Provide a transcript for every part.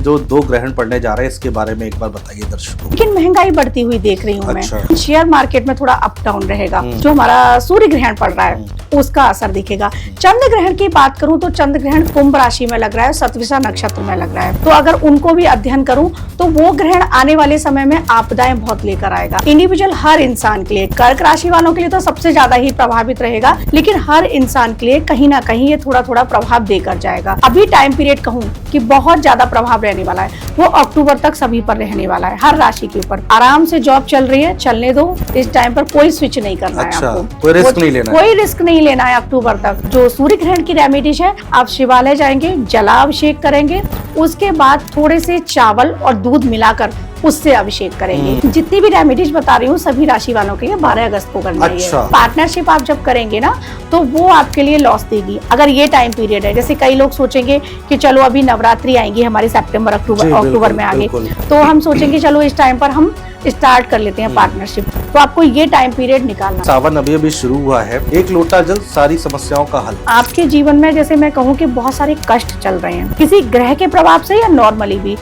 जो दो ग्रहण पड़ने जा रहे हैं इसके बारे में एक बार बताइए दर्शकों। लेकिन महंगाई बढ़ती हुई देख रही हूँ अच्छा। मैं। शेयर मार्केट में थोड़ा अप डाउन रहेगा। जो हमारा सूर्य ग्रहण पड़ रहा है उसका असर दिखेगा। चंद्र ग्रहण की बात करूं तो चंद्र ग्रहण कुंभ राशि में लग रहा है, सतविषा नक्षत्र में लग रहा है। तो अगर उनको भी अध्ययन करूं तो वो ग्रहण आने वाले समय में आपदाएं बहुत लेकर आएगा। इंडिविजुअल हर इंसान के लिए, कर्क राशि वालों के लिए तो सबसे ज्यादा ही प्रभावित रहेगा, लेकिन हर इंसान के लिए कहीं ना कहीं ये थोड़ा थोड़ा प्रभाव देकर जाएगा। अभी टाइम पीरियड कहूँ कि बहुत ज्यादा प्रभाव रहने वाला है, वो अक्टूबर तक सभी पर रहने वाला है। हर राशि के ऊपर आराम से जॉब चल रही है, चलने दो। इस टाइम पर कोई स्विच नहीं करना है आपको, कोई रिस्क नहीं लेना, कोई रिस्क नहीं लेना है अक्टूबर तक। जो सूर्य ग्रहण की रेमेडीज है, आप शिवालय जाएंगे, जलाभिषेक करेंगे, उसके बाद थोड़े से चावल और दूध मिलाकर उससे अभिषेक करेंगे। जितनी भी रेमेडीज बता रही हूँ सभी राशि वालों के लिए 12 अगस्त को करना है। पार्टनरशिप आप जब करेंगे ना तो वो आपके लिए लॉस देगी। अगर ये टाइम पीरियड है, जैसे कई लोग सोचेंगे कि चलो अभी नवरात्रि आएंगी हमारी सितंबर अक्टूबर में आगे, तो हम सोचेंगे चलो इस टाइम पर हम स्टार्ट कर लेते हैं पार्टनरशिप। तो आपको ये टाइम पीरियड निकालना। सावन अभी शुरू हुआ है, एक लोटा जल सारी समस्याओं का हल। आपके जीवन में जैसे मैं कहूँ कि बहुत सारे कष्ट चल रहे हैं, किसी ग्रह के प्रभाव से या नॉर्मली भी,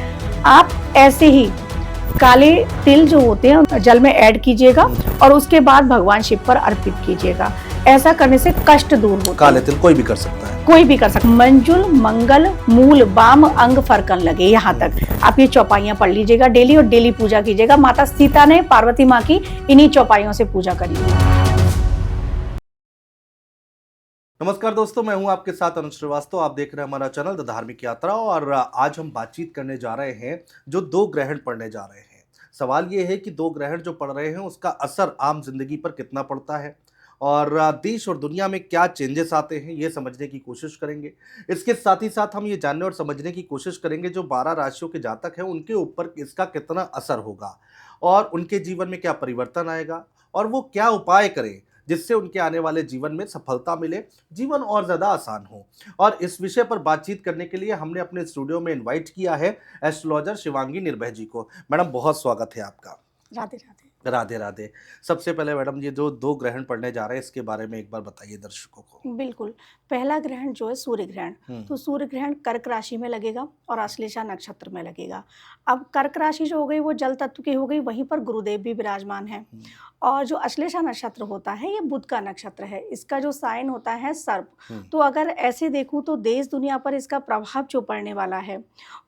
आप ऐसे ही काले तिल जो होते हैं जल में ऐड कीजिएगा और उसके बाद भगवान शिव पर अर्पित कीजिएगा। ऐसा करने से कष्ट दूर होते हैं। काले तिल कोई भी कर सकता है, कोई भी कर सकता है। मंजुल मंगल मूल बाम अंग फरकन लगे, यहाँ तक आप ये चौपाइयाँ पढ़ लीजिएगा डेली, और डेली पूजा कीजिएगा। माता सीता ने पार्वती माँ की इन्हीं चौपाइयों से पूजा करी है। नमस्कार दोस्तों, मैं हूं आपके साथ अनुज श्रीवास्तव। आप देख रहे हैं हमारा चैनल द धार्मिक यात्रा, और आज हम बातचीत करने जा रहे हैं जो दो ग्रहण पड़ने जा रहे हैं। सवाल ये है कि दो ग्रहण जो पड़ रहे हैं उसका असर आम जिंदगी पर कितना पड़ता है, और देश और दुनिया में क्या चेंजेस आते हैं, ये समझने की कोशिश करेंगे। इसके साथ ही साथ हम ये जानने और समझने की कोशिश करेंगे जो 12 राशियों के जातक हैं उनके ऊपर इसका कितना असर होगा, और उनके जीवन में क्या परिवर्तन आएगा, और वो क्या उपाय करें जिससे उनके आने वाले जीवन में सफलता मिले, जीवन और ज़्यादा आसान हो। और इस विषय पर बातचीत करने के लिए हमने अपने स्टूडियो में इनवाइट किया है एस्ट्रोलॉजर शिवांगी निर्भय जी को। मैडम, बहुत स्वागत है आपका। राधे राधे। राधे राधे। सबसे पहले मैडम, ये जो दो ग्रहण पड़ने जा रहे हैं इसके बारे में एक बार बताइए दर्शकों को। बिल्कुल। पहला ग्रहण जो है सूर्य ग्रहण, तो सूर्य ग्रहण कर्क राशि में लगेगा और आश्लेषा नक्षत्र में लगेगा। अब कर्क राशि जो हो गई वो जल तत्व की हो गई, वहीं पर गुरुदेव भी विराजमान है। और जो आश्लेषा नक्षत्र होता है ये बुध का नक्षत्र है, इसका जो साइन होता है सर्प। तो अगर ऐसे देखूं तो देश दुनिया पर इसका प्रभाव जो पड़ने वाला है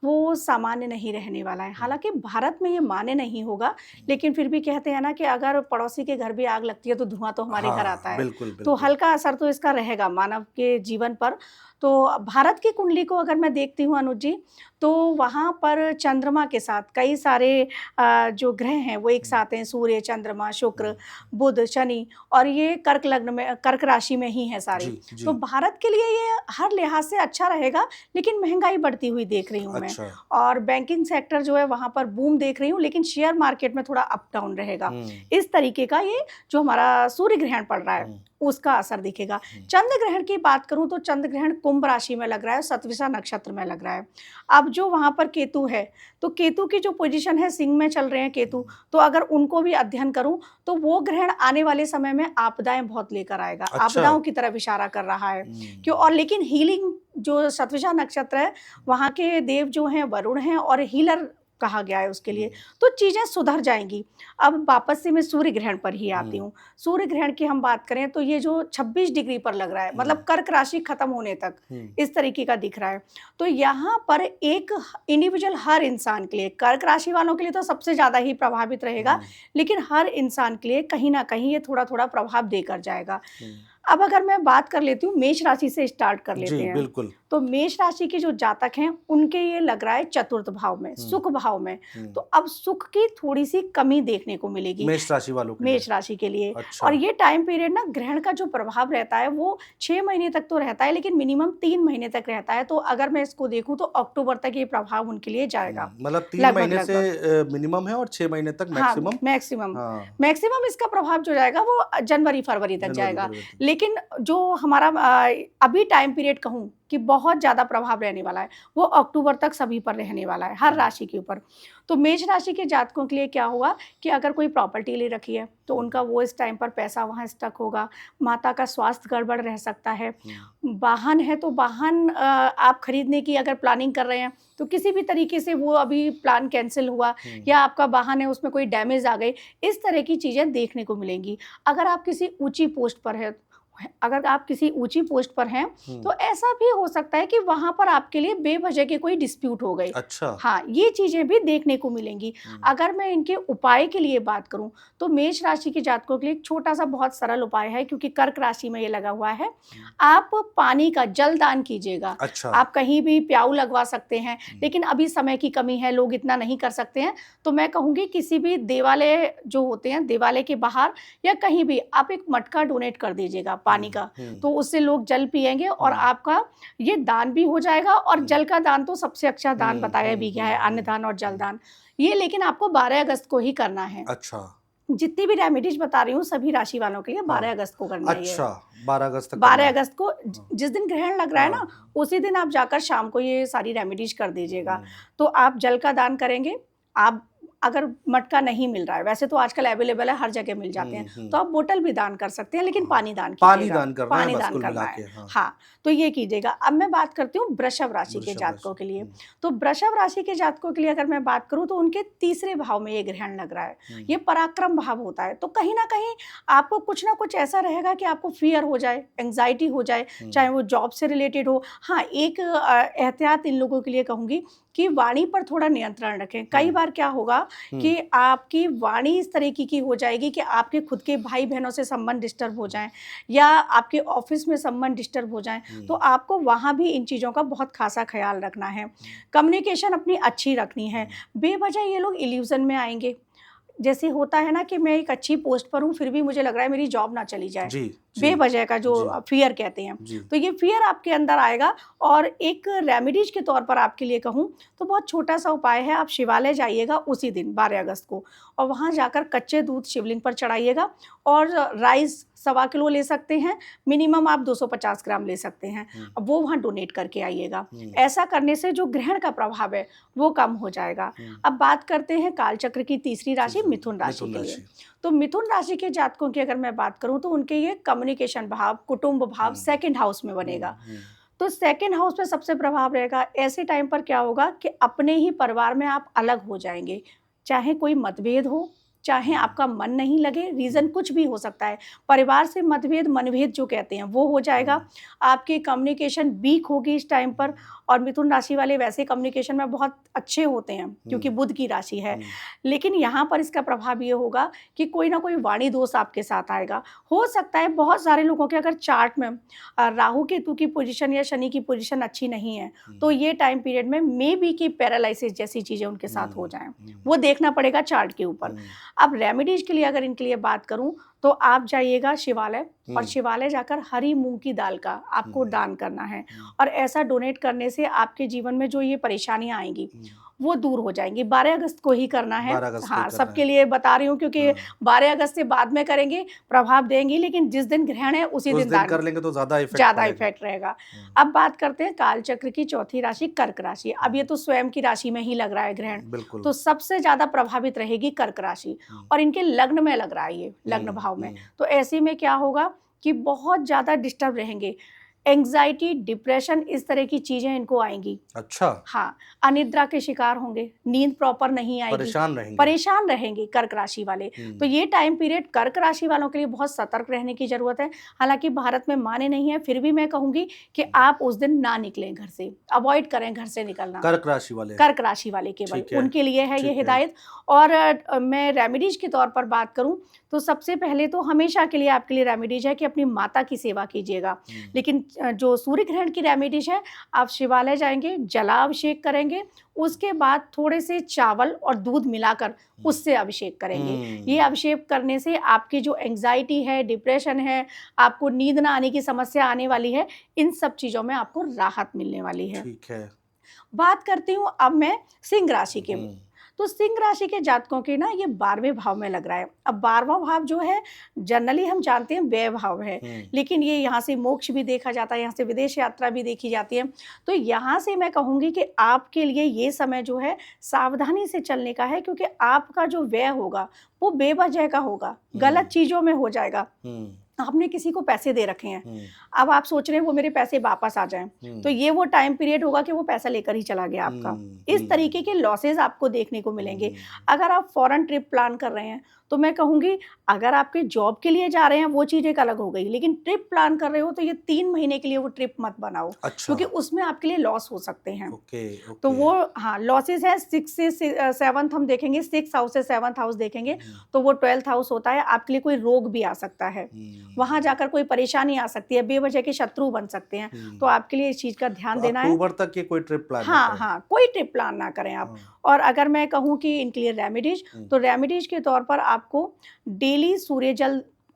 वो सामान्य नहीं रहने वाला है। हालांकि भारत में ये मान्य नहीं होगा, लेकिन फिर भी कहते हैं ना कि अगर पड़ोसी के घर भी आग लगती है तो धुआं तो हमारे घर आता है। बिल्कुल, बिल्कुल। तो हल्का असर तो इसका रहेगा मानव के जीवन पर। तो भारत की कुंडली को अगर मैं देखती हूँ अनुज जी, तो वहाँ पर चंद्रमा के साथ कई सारे जो ग्रह हैं वो एक साथ हैं, सूर्य, चंद्रमा, शुक्र, बुध, शनि, और ये कर्क लग्न में, कर्क राशि में ही है सारी। तो भारत के लिए ये हर लिहाज से अच्छा रहेगा, लेकिन महंगाई बढ़ती हुई देख रही हूँ मैं। और बैंकिंग सेक्टर जो है वहाँ पर बूम देख रही हूँ, लेकिन शेयर मार्केट में थोड़ा अप डाउन रहेगा। इस तरीके का ये जो हमारा सूर्य ग्रहण पड़ रहा है उसका असर दिखेगा। चंद्र ग्रहण की बात करूं तो चंद्र ग्रहण कुंभ राशि में लग रहा है, सतविषा नक्षत्र में लग रहा है। अब जो वहां पर केतु है, तो केतु की जो पोजीशन है, सिंह में चल रहे हैं केतु, तो अगर उनको भी अध्ययन करूं तो वो ग्रहण आने वाले समय में आपदाएं बहुत लेकर आएगा। आपदाओं की तरफ इशारा कर रहा है क्यों। और लेकिन हीलिंग जो सतविषा नक्षत्र है वहां के देव जो हैं वरुण हैं, और हीलर कहा गया है उसके लिए, तो चीजें सुधर जाएंगी। अब वापस से मैं सूर्य ग्रहण पर ही आती हूँ। सूर्य ग्रहण की हम बात करें तो ये जो 26 डिग्री पर लग रहा है, मतलब कर्क राशि खत्म होने तक इस तरीके का दिख रहा है। तो यहाँ पर एक इंडिविजुअल हर इंसान के लिए, कर्क राशि वालों के लिए तो सबसे ज्यादा ही प्रभावित रहेगा, लेकिन हर इंसान के लिए कहीं ना कहीं ये थोड़ा थोड़ा प्रभाव देकर जाएगा। अब अगर मैं बात कर लेती हूँ, मेष राशि से स्टार्ट कर लेते हैं। बिल्कुल। तो मेष राशि के जो जातक हैं उनके ये लग रहा है चतुर्थ भाव में, सुख भाव में। तो अब सुख की थोड़ी सी कमी देखने को मिलेगी मेष राशि वालों के मेष राशि के लिए। अच्छा। और ये टाइम पीरियड ना, ग्रहण का जो प्रभाव रहता है वो 6 महीने तक तो रहता है, लेकिन मिनिमम 3 महीने तक रहता है। तो अगर मैं इसको देखूं तो अक्टूबर तक ये प्रभाव उनके लिए जाएगा। मतलब 3 महीने से मिनिमम है और 6 महीने तक मैक्सिमम इसका प्रभाव जो जाएगा वो जनवरी फरवरी तक जाएगा। लेकिन जो हमारा अभी टाइम पीरियड कहूँ कि बहुत ज़्यादा प्रभाव रहने वाला है, वो अक्टूबर तक सभी पर रहने वाला है, हर राशि के ऊपर। तो मेष राशि के जातकों के लिए क्या होगा कि अगर कोई प्रॉपर्टी ले रखी है, तो उनका वो इस टाइम पर पैसा वहाँ स्टक होगा, माता का स्वास्थ्य गड़बड़ रह सकता है। वाहन है तो वाहन आप खरीदने की अगर प्लानिंग कर रहे हैं, तो किसी भी तरीके से वो अभी प्लान कैंसल हुआ या आपका वाहन है उसमें कोई डैमेज आ गई, इस तरह की चीज़ें देखने को मिलेंगी। अगर आप किसी ऊँची पोस्ट पर है अगर आप किसी ऊँची पोस्ट पर हैं, तो ऐसा भी हो सकता है कि वहाँ पर आपके लिए बेवजह की कोई डिस्प्यूट हो गई। अच्छा। हाँ, ये चीज़ें भी देखने को मिलेंगी। अगर मैं इनके उपाय के लिए बात करूँ, तो मेष राशि के जातकों के लिए एक छोटा-सा बहुत सरल उपाय है, क्योंकि कर्क राशि में ये लगा हुआ है। आप पानी का जल दान कीजिएगा। अच्छा। आप कहीं भी प्याऊ लगवा सकते हैं, लेकिन अभी समय की कमी है, लोग इतना नहीं कर सकते हैं। तो मैं कहूँगी किसी भी देवालय जो होते हैं, देवालय के बाहर या कहीं भी आप एक मटका डोनेट कर दीजिएगा पानी का, तो उससे लोग जल पिएँगे और आपका ये दान भी हो जाएगा। और जल का दान तो सबसे अच्छा दान बताया भी गया है, अन्न दान और जल दान। ये लेकिन आपको 12 अगस्त को ही करना है। अच्छा। जितनी भी रेमेडीज बता रही हूँ सभी राशि वालों के लिए 12 हाँ। अगस्त को करना है ये। अच्छा, 12 अगस्त तक करना 12 है। अगस्त को जिस दिन ग्रहण लग रहा है ना, उसी दिन आप जाकर शाम को ये सारी रेमेडीज कर दीजिएगा। तो आप जल का दान करेंगे। आप अगर मटका नहीं मिल रहा है, वैसे तो आजकल अवेलेबल है, हर जगह मिल जाते हैं, तो आप बोतल भी दान कर सकते हैं, लेकिन पानी दान पानी कीजिएगा। दान करना है पानी बस दान कुल करना मिला है। के। हाँ। हाँ, तो ये कीजिएगा। अब मैं बात करती हूँ वृषभ राशि के वृषभ जातकों राशि। के लिए। तो वृषभ राशि के जातकों के लिए अगर मैं बात करूँ, तो उनके तीसरे भाव में ये ग्रहण लग रहा है। ये पराक्रम भाव होता है, तो कहीं न कहीं आपको कुछ ना कुछ ऐसा रहेगा कि आपको फ़ियर हो जाए, एंग्ज़ायटी हो जाए, चाहे वो जॉब से रिलेटेड हो। हाँ, एक एहतियात इन लोगों के लिए कहूँगी कि वाणी पर थोड़ा नियंत्रण रखें। कई बार क्या होगा कि आपकी वाणी इस तरीके की हो जाएगी कि आपके खुद के भाई-बहनों से संबंध डिस्टर्ब हो जाएँ या आपके ऑफ़िस में संबंध डिस्टर्ब हो जाएँ, तो आपको वहाँ भी इन चीज़ों का बहुत ख़ासा ख़्याल रखना है। कम्युनिकेशन अपनी अच्छी रखनी है। बेवजह ये लोग इल्यूज़न में आएँगे। जैसे होता है ना कि मैं एक अच्छी पोस्ट पर हूँ, फिर भी मुझे लग रहा है मेरी जॉब ना चली जाए। जी, जी, बेवजह का जो जी, फ़ियर कहते हैं। जी। तो ये फ़ियर आपके अंदर आएगा। और एक रेमेडीज़ के तौर पर आपके लिए कहूँ, तो बहुत छोटा-सा उपाय है, आप शिवालय जाइएगा उसी दिन 12 अगस्त को, और वहाँ जाकर कच्चे दूध शिवलिंग पर चढ़ाइएगा और राइस 1.25 किलो ले सकते हैं, मिनिमम आप 250 ग्राम ले सकते हैं। अब वो वहाँ डोनेट करके आइएगा। ऐसा करने से जो ग्रहण का प्रभाव है, वो कम हो जाएगा। अब बात करते हैं काल चक्र की तीसरी राशि मिथुन राशि मिथुन के लिए। राशि। तो मिथुन राशि के जातकों की अगर मैं बात करूँ, तो उनके ये कम्युनिकेशन भाव, कुटुंब भाव सेकंड हाउस में बनेगा। तो सेकंड हाउस पे सबसे प्रभाव रहेगा। ऐसे टाइम पर क्या होगा कि अपने ही परिवार में आप अलग हो जाएँगे। चाहे कोई मतभेद हो, चाहे आपका मन नहीं लगे, रीज़न कुछ भी हो सकता है। परिवार से मतभेद, मनभेद जो कहते हैं, वो हो जाएगा। आपकी कम्युनिकेशन वीक होगी इस टाइम पर। और मिथुन राशि वाले वैसे कम्युनिकेशन में बहुत अच्छे होते हैं, क्योंकि बुध की राशि है। लेकिन यहाँ पर इसका प्रभाव ये होगा कि कोई ना कोई वाणी दोष आपके साथ आएगा। हो सकता है बहुत सारे लोगों के अगर चार्ट में राहु केतु की पोजीशन या शनि की पोजीशन अच्छी नहीं है, तो ये टाइम पीरियड में मे बी कि पैरालिसिस जैसी चीज़ें उनके साथ हो जाएँ। वो देखना पड़ेगा चार्ट के ऊपर। अब रेमेडीज़ के लिए अगर इनके लिए बात करूँ, तो आप जाइएगा शिवालय, और शिवालय जाकर हरी मूँग की दाल का आपको दान करना है। और ऐसा डोनेट करने से आपके जीवन में जो ये परेशानियाँ आएँगी, वो दूर हो जाएँगी। 12 अगस्त को ही करना है। 12 अगस्त को ही हाँ, करना सबके है। लिए बता रही हूँ, क्योंकि 12 अगस्त से बाद में करेंगे, प्रभाव देंगी, लेकिन जिस दिन ग्रहण है उसी उस दिन दिन दान कर लेंगे तो ज़्यादा इफ़ेक्ट ज़्यादा पड़ेगा। इफ़ेक्ट रहेगा। अब बात करते हैं काल चक्र की चौथी राशि कर्क राशि। अब ये तो स्वयं की राशि में ही लग रहा है ग्रहण, बिल्कुल। तो सबसे ज़्यादा प्रभावित रहेगी कर्क राशि। और इनके लग्न में लग रहा है ये, लग्न भाव में। तो ऐसे में क्या होगा कि बहुत ज़्यादा डिस्टर्ब रहेंगे। एंग्ज़ायटी, डिप्रेशन, इस तरह की चीज़ें इनको आएँगी। अच्छा, हाँ, अनिद्रा के शिकार होंगे, नींद प्रॉपर नहीं आएगी, परेशान रहेंगे। परेशान रहेंगे कर्क राशि वाले। तो ये टाइम पीरियड कर्क राशि वालों के लिए बहुत सतर्क रहने की ज़रूरत है। हालाँकि भारत में माने नहीं है, फिर भी मैं कहूँगी कि आप उस दिन ना निकलें घर से, अवॉइड करें घर से निकलना। कर्क राशि वाले। कर्क राशि वाले केवल, ठीक है, उनके लिए है ये ठीक है। हिदायत। और मैं रेमेडीज़ के तौर पर बात करूँ, तो सबसे पहले तो हमेशा के लिए आपके लिए रेमेडीज़ है कि अपनी माता की सेवा कीजिएगा। लेकिन जो सूर्य ग्रहण की रेमेडीज़ है, आप शिवालय जाएँगे, जलाभिषेक करेंगे, उसके बाद थोड़े से चावल और दूध मिलाकर उससे अभिषेक करेंगे। ये अभिषेक करने से आपकी जो एंग्ज़ायटी है, डिप्रेशन है, आपको नींद ना आने की समस्या आने वाली है, इन सब चीज़ों में आपको राहत मिलने वाली है। ठीक है। बात करती हूँ अब मैं सिंह राशि की। तो सिंह राशि के जातकों के ना ये 12वें भाव में लग रहा है। अब 12वां भाव जो है जनरली हम जानते हैं व्यय भाव है, लेकिन ये यहाँ से मोक्ष भी देखा जाता है, यहाँ से विदेश यात्रा भी देखी जाती है। तो यहाँ से मैं कहूँगी कि आपके लिए ये समय जो है सावधानी से चलने का है, क्योंकि आपका जो व्यय होगा वो बेवजह का होगा, गलत चीज़ों में हो जाएगा। आपने किसी को पैसे दे रखे हैं, अब आप सोच रहे हैं वो मेरे पैसे वापस आ जाएं, तो ये वो टाइम पीरियड होगा कि वो पैसा लेकर ही चला गया आपका। इस तरीके के लॉसेस आपको देखने को मिलेंगे। अगर आप फॉरेन ट्रिप प्लान कर रहे हैं तो मैं कहूँगी अगर आपके जॉब के लिए जा रहे हैं वो चीज़ एक अलग हो गई, लेकिन ट्रिप प्लान कर रहे हो तो ये 3 महीने के लिए वो ट्रिप मत बनाओ। अच्छा। क्योंकि उसमें आपके लिए लॉस हो सकते हैं। ओके। तो वो हाँ लॉसेस है। 6 से 7th हम देखेंगे, 6 हाउस से 7th हाउस देखेंगे तो वो 12th हाउस होता है। आपके लिए कोई रोग भी आ सकता है, वहां जाकर कोई परेशानी आ सकती है, बेवजह के शत्रु बन सकते हैं। तो आपके लिए इस चीज का ध्यान देना है। अक्टूबर तक ये कोई ट्रिप प्लान हाँ हाँ, कोई ट्रिप प्लान ना करें आप। और अगर मैं कहूँ कि इनके लिए रेमेडीज, तो रेमेडीज के तौर पर आपको डेली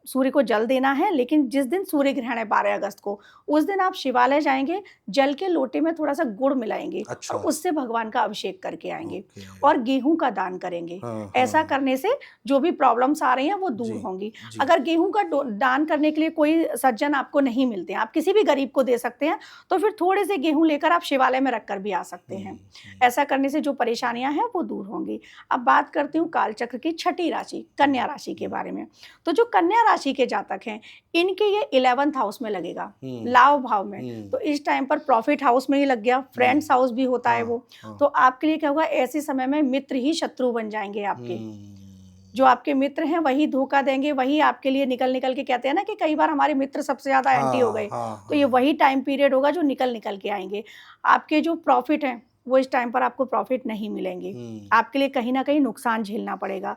सूर्य को जल देना है। लेकिन जिस दिन सूर्य ग्रहण है 12 अगस्त को, उस दिन आप शिवालय जाएंगे, जल के लोटे में थोड़ा सा गुड़ मिलाएंगे। अच्छा। और उससे भगवान का अभिषेक करके आएंगे और गेहूं का दान करेंगे। ऐसा करने से जो भी प्रॉब्लम्स आ रही हैं वो दूर होंगी। अगर गेहूं का दान करने के लिए कोई सज्जन आपको नहीं मिलते हैं, आप किसी भी गरीब को दे सकते हैं, तो फिर थोड़े से गेहूं लेकर आप शिवालय में रखकर भी आ सकते हैं। ऐसा करने से जो परेशानियां हैं वो दूर होंगी। अब बात करती हूँ कालचक्र की छठी राशि कन्या राशि के बारे में। तो जो कन्या राशि के जातक हैं, इनके ये 11th हाउस में लगेगा, लाभ भाव में। तो इस टाइम पर प्रॉफिट हाउस में ही लग गया, फ्रेंड्स हाउस भी होता है वो। तो आपके लिए क्या होगा, ऐसे समय में मित्र ही शत्रु बन जाएंगे आपके। जो आपके मित्र हैं वही धोखा देंगे, वही आपके लिए निकल के कहते हैं ना कि कई बार हमारे मित्र सबसे ज्यादा एंटी हो गए। तो ये वही टाइम पीरियड होगा जो निकल के आएंगे। आपके जो प्रॉफिट हैं वो इस टाइम पर आपको प्रॉफिट नहीं मिलेंगे, आपके लिए कहीं ना कहीं नुकसान झेलना पड़ेगा।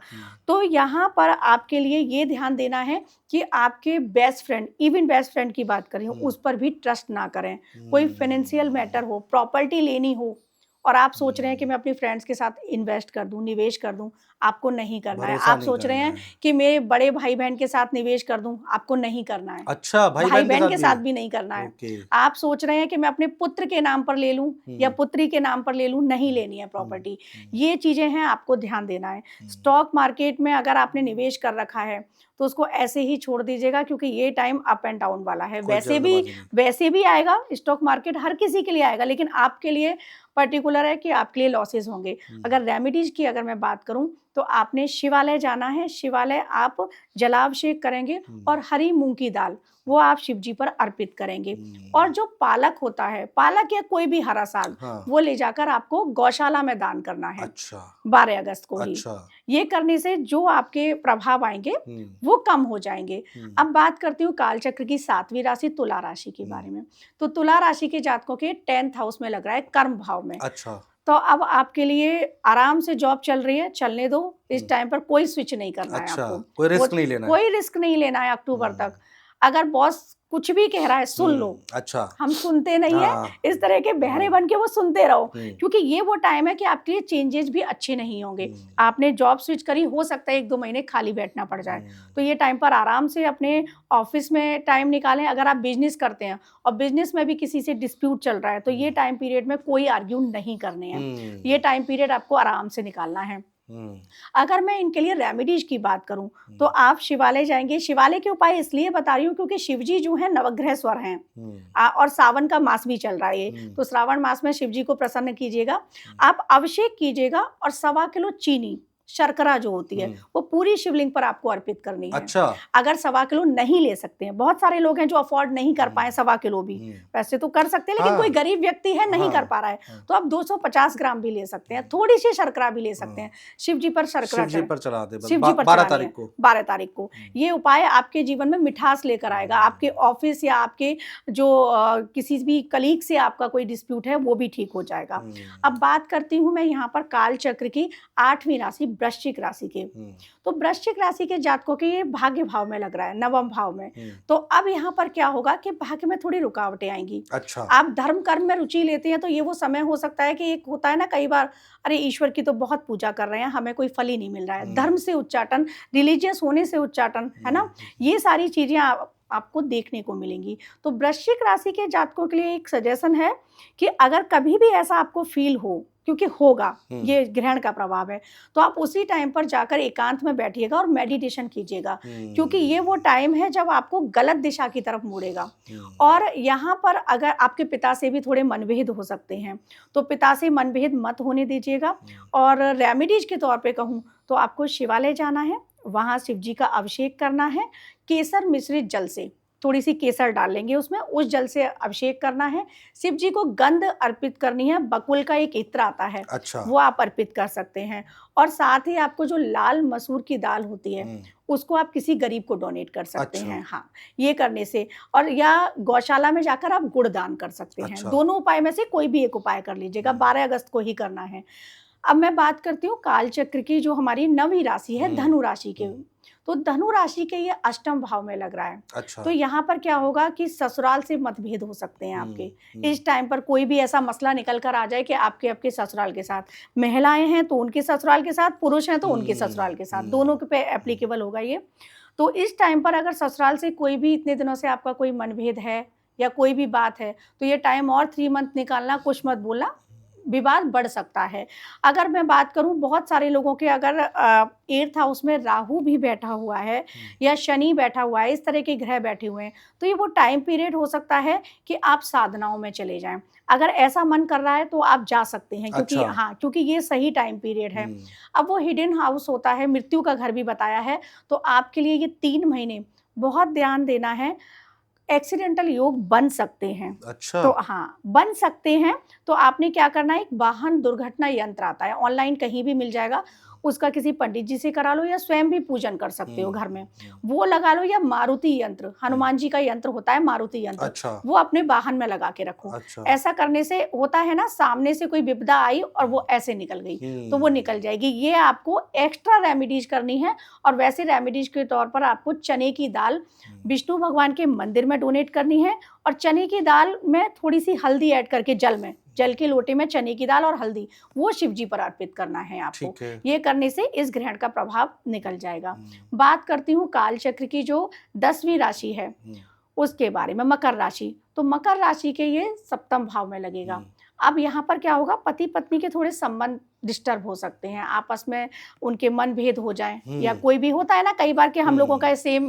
तो यहाँ पर आपके लिए ये ध्यान देना है कि आपके best friend, even best friend की बात करें, उस पर भी ट्रस्ट ना करें। कोई फाइनेंशियल मैटर हो, प्रॉपर्टी लेनी हो और आप सोच रहे हैं कि मैं अपनी फ्रेंड्स के साथ इन्वेस्ट कर दूं, निवेश कर दूं, आपको नहीं करना है। आप सोच रहे हैं कि मेरे बड़े भाई बहन के साथ निवेश कर दूं, आपको नहीं करना है। अच्छा, भाई बहन के साथ भी नहीं करना है। आप सोच रहे हैं कि मैं अपने पुत्र के नाम पर ले लूं या पुत्री के नाम पर ले लूं, नहीं लेनी है प्रॉपर्टी। ये चीजें हैं, आपको ध्यान देना है। स्टॉक मार्केट में अगर आपने निवेश कर रखा है तो उसको ऐसे ही छोड़ दीजिएगा, क्योंकि ये टाइम अप एंड डाउन वाला है। वैसे भी आएगा, स्टॉक मार्केट हर किसी के लिए आएगा, लेकिन आपके लिए पर्टिकुलर है कि आपके लिए लॉसेस होंगे। अगर रेमेडीज की अगर मैं बात करूं तो आपने शिवालय जाना है। शिवालय आप जलाभिषेक करेंगे और हरी मूंग की दाल वो आप शिव जी पर अर्पित करेंगे। और जो पालक होता है, पालक या कोई भी हरा साग, वो ले जाकर आपको गौशाला में दान करना है। अच्छा। 12 अगस्त को ही। अच्छा। ये करने से जो आपके प्रभाव आएंगे वो कम हो जाएंगे। अब बात करती हूँ कालचक्र की 7वीं राशि तुला राशि के बारे में। तो तुला राशि के जातकों के 10th हाउस में लग रहा है, कर्म भाव में। अच्छा। तो अब आपके लिए आराम से जॉब चल रही है, चलने दो। इस टाइम पर कोई स्विच नहीं करना है आपको, कोई रिस्क नहीं लेना है। कोई रिस्क नहीं लेना है अक्टूबर तक। अगर बॉस कुछ भी कह रहा है सुन लो। अच्छा। हम सुनते नहीं है, इस तरह के बहरे बन के वो सुनते रहो, क्योंकि ये वो टाइम है कि आपके लिए चेंजेस भी अच्छे नहीं होंगे। आपने जॉब स्विच करी, हो सकता है 1-2 महीने खाली बैठना पड़ जाए। तो ये टाइम पर आराम से अपने ऑफिस में टाइम निकालें। अगर आप बिजनेस करते हैं और बिजनेस में भी किसी से डिस्प्यूट चल रहा है, तो ये टाइम पीरियड में कोई आर्ग्यू नहीं करने हैं। ये टाइम पीरियड आपको आराम से निकालना है। अगर मैं इनके लिए रेमेडीज की बात करूं तो आप शिवालय जाएंगे। शिवालय के उपाय इसलिए बता रही हूँ क्योंकि शिवजी जो है नवग्रह स्वर हैं और सावन का मास भी चल रहा है। तो श्रावण मास में शिवजी को प्रसन्न कीजिएगा, आप अभिषेक कीजिएगा और 1.25 किलो चीनी, शर्करा जो होती है वो पूरी शिवलिंग पर आपको अर्पित करनी है। अच्छा। अगर 1.25 किलो नहीं ले सकते हैं, बहुत सारे लोग हैं जो अफोर्ड नहीं कर पाए 1.25 किलो भी, वैसे तो कर सकते हैं, लेकिन कोई गरीब व्यक्ति है नहीं कर पा रहा है, तो आप 250 ग्राम भी ले सकते हैं, थोड़ी सी शर्करा भी ले सकते हैं। शिव जी पर शर्करा चढ़ा दे, शिव जी पर 12 तारीख को। ये उपाय आपके जीवन में मिठास लेकर आएगा। आपके ऑफिस या आपके जो किसी भी कलीग से आपका कोई डिस्प्यूट है वो भी ठीक हो जाएगा। अब बात करती हूँ मैं यहाँ पर काल चक्र की 8वीं राशि वृश्चिक राशि के। तो वृश्चिक राशि के जातकों के ये भाग्य भाव में लग रहा है, 9वें भाव में। तो अब यहाँ पर क्या होगा कि भाग्य में थोड़ी रुकावटें आएंगी। अच्छा। आप धर्म कर्म में रुचि लेते हैं तो ये वो समय हो सकता है कि एक होता है ना कई बार, अरे ईश्वर की तो बहुत पूजा कर रहे हैं, हमें कोई फल ही नहीं मिल रहा है। धर्म से उच्चाटन, रिलीजियस होने से उच्चाटन, है ना, ये सारी चीजें आपको देखने को मिलेंगी। तो वृश्चिक राशि के जातकों के लिए एक सजेशन है कि अगर कभी भी ऐसा आपको फील हो, क्योंकि होगा, ये ग्रहण का प्रभाव है, तो आप उसी टाइम पर जाकर एकांत में बैठिएगा और मेडिटेशन कीजिएगा, क्योंकि ये वो टाइम है जब आपको गलत दिशा की तरफ मोड़ेगा। और यहाँ पर अगर आपके पिता से भी थोड़े मनभेद हो सकते हैं, तो पिता से मनभेद मत होने दीजिएगा। और रेमेडीज के तौर पे कहूँ तो आपको शिवालय जाना है, वहाँ शिव जी का अभिषेक करना है, केसर मिश्रित जल से, थोड़ी सी केसर डाल लेंगे उसमें, उस जल से अभिषेक करना है। शिव जी को गंध अर्पित करनी है, बकुल का एक इत्र आता है, अच्छा। वो आप अर्पित कर सकते हैं। और साथ ही आपको जो लाल मसूर की दाल होती है, उसको आप किसी गरीब को डोनेट कर सकते अच्छा। हैं। हाँ, ये करने से, और या गौशाला में जाकर आप गुड़ दान कर सकते हैं। अच्छा। दोनों उपाय में से कोई भी एक उपाय कर लीजिएगा, 12 अगस्त को ही करना है। अब मैं बात करती हूँ काल चक्र की, जो हमारी 9वीं राशि है धनु राशि के। तो धनु राशि के ये अष्टम भाव में लग रहा है। अच्छा। तो यहाँ पर क्या होगा कि ससुराल से मतभेद हो सकते हैं आपके। इस टाइम पर कोई भी ऐसा मसला निकल कर आ जाए कि आपके ससुराल के साथ, महिलाएं हैं तो उनके ससुराल के साथ, पुरुष हैं तो उनके ससुराल के साथ, दोनों के पे एप्लीकेबल होगा ये। तो इस टाइम पर अगर ससुराल से कोई भी इतने दिनों से आपका कोई मनभेद है या कोई भी बात है, तो ये टाइम और 3 मंथ निकालना, कुछ मत बोलना, विवाद बढ़ सकता है। अगर मैं बात करूँ, बहुत सारे लोगों के अगर 8th हाउस में राहु भी बैठा हुआ है या शनि बैठा हुआ है, इस तरह के ग्रह बैठे हुए हैं, तो ये वो टाइम पीरियड हो सकता है कि आप साधनाओं में चले जाएं। अगर ऐसा मन कर रहा है तो आप जा सकते हैं, क्योंकि अच्छा। हाँ, क्योंकि ये सही टाइम पीरियड है। अब वो हिडन हाउस होता है, मृत्यु का घर भी बताया है, तो आपके लिए ये 3 महीने बहुत ध्यान देना है। एक्सीडेंटल योग बन सकते हैं। अच्छा। तो हाँ, बन सकते हैं। तो आपने क्या करना है, एक वाहन दुर्घटना यंत्र आता है, ऑनलाइन कहीं भी मिल जाएगा, उसका किसी पंडित जी से करा लो या स्वयं भी पूजन कर सकते हो घर में, वो लगा लो। या मारुति यंत्र, हनुमान जी का यंत्र होता है मारुति यंत्र, अच्छा। वो अपने वाहन में लगा के रखो। अच्छा। ऐसा करने से होता है ना, सामने से कोई विपदा आई और वो ऐसे निकल गई, तो वो निकल जाएगी। ये आपको एक्स्ट्रा रेमेडीज करनी है। और वैसे रेमेडीज के तौर पर आपको चने की दाल विष्णु भगवान के मंदिर में डोनेट करनी है, और चने की दाल में थोड़ी सी हल्दी ऐड करके जल के लोटे में चने की दाल और हल्दी, वो शिव जी पर अर्पित करना है आपको। ठीक है। ये करने से इस ग्रहण का प्रभाव निकल जाएगा। बात करती हूँ काल चक्र की, जो 10वीं राशि है उसके बारे में, मकर राशि। तो मकर राशि के ये सप्तम भाव में लगेगा। अब यहाँ पर क्या होगा, पति पत्नी के थोड़े संबंध डिस्टर्ब हो सकते हैं, आपस में उनके मनभेद हो जाएं, या कोई भी होता है ना कई बार कि हम लोगों का सेम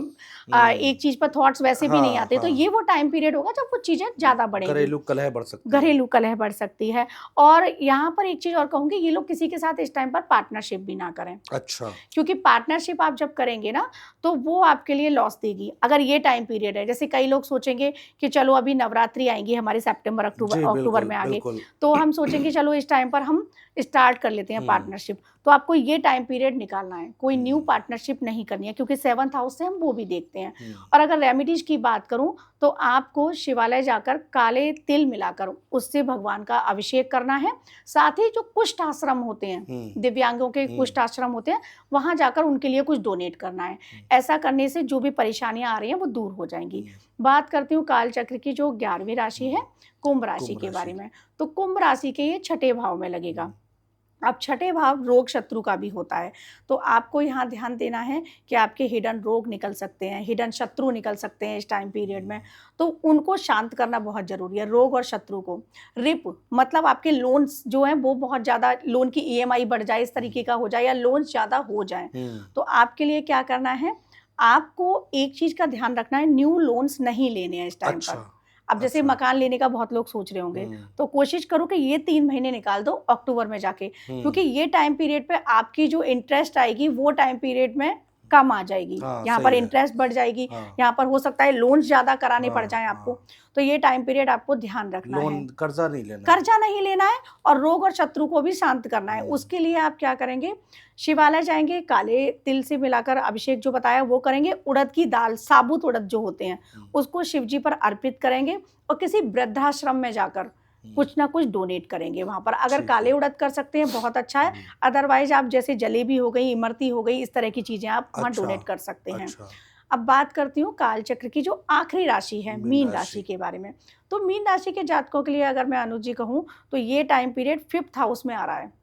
एक चीज पर थॉट्स वैसे भी नहीं आते। तो ये वो टाइम पीरियड होगा जब वो चीजें ज्यादा बढ़ेंगी, घरेलू कलह बढ़ सकती है। घरेलू कलह बढ़ सकती है। और यहाँ पर एक चीज और कहूंगी, ये लोग किसी के साथ इस टाइम पर पार्टनरशिप भी ना करें। अच्छा। क्योंकि पार्टनरशिप आप जब करेंगे ना, तो वो आपके लिए लॉस देगी। अगर ये टाइम पीरियड है, जैसे कई लोग सोचेंगे कि चलो अभी नवरात्रि आएंगी हमारे सितंबर अक्टूबर में आगे, तो हम सोचेंगे चलो इस टाइम पर हम स्टार्ट कर लेते हैं पार्टनरशिप। तो आपको ये टाइम पीरियड निकालना है, कोई न्यू पार्टनरशिप नहीं करनी है, क्योंकि 7th हाउस से हम वो भी देखते हैं। और अगर रेमेडीज की बात करूं, तो आपको शिवालय जाकर काले तिल मिलाकर उससे भगवान का अभिषेक करना है। साथ ही जो कुष्ठ आश्रम होते हैं, दिव्यांगों के कुष्ठ आश्रम होते हैं, वहां जाकर उनके लिए कुछ डोनेट करना है। ऐसा करने से जो भी परेशानियां आ रही हैं वो दूर हो जाएंगी। बात करती हूँ काल चक्र की, जो 11वीं राशि है, कुंभ राशि के बारे में। तो कुंभ राशि के ये 6ठे भाव में लगेगा। अब 6ठे भाव रोग शत्रु का भी होता है, तो आपको यहाँ ध्यान देना है कि आपके हिडन रोग निकल सकते हैं, हिडन शत्रु निकल सकते हैं इस टाइम पीरियड में, तो उनको शांत करना बहुत जरूरी है। रोग और शत्रु को, रिप मतलब आपके लोन्स जो हैं वो बहुत ज़्यादा, लोन की EMI बढ़ जाए, इस तरीके का हो जाए, या लोन ज़्यादा हो जाए, तो आपके लिए क्या करना है, आपको एक चीज़ का ध्यान रखना है, न्यू लोन्स नहीं लेने हैं इस टाइम पर। अब जैसे मकान लेने का बहुत लोग सोच रहे होंगे, तो कोशिश करो कि ये 3 महीने निकाल दो अक्टूबर में जाके, क्योंकि ये टाइम पीरियड पे आपकी जो इंटरेस्ट आएगी वो टाइम पीरियड में कम आ जाएगी। यहाँ पर इंटरेस्ट बढ़ जाएगी, यहाँ पर हो सकता है लोन ज्यादा कराने पड़ जाएं आपको। तो ये टाइम पीरियड आपको ध्यान रखना है, कर्जा नहीं लेना है, और रोग और शत्रु को भी शांत करना है। उसके लिए आप क्या करेंगे, शिवालय जाएंगे, काले तिल से मिलाकर अभिषेक जो बताया वो करेंगे, उड़द की दाल, साबुत उड़द जो होते हैं उसको शिव जी पर अर्पित करेंगे, और किसी वृद्धाश्रम में जाकर कुछ ना कुछ डोनेट करेंगे वहां पर। अगर काले उड़द कर सकते हैं बहुत अच्छा है, अदरवाइज आप जैसे जलेबी हो गई, इमरती हो गई, इस तरह की चीजें आप वहां डोनेट कर सकते हैं। अब बात करती हूँ काल चक्र की, जो आखिरी राशि है मीन राशि के बारे में। तो मीन राशि के जातकों के लिए अगर मैं अनुज जी कहूँ तो ये टाइम पीरियड 5th हाउस में आ रहा है।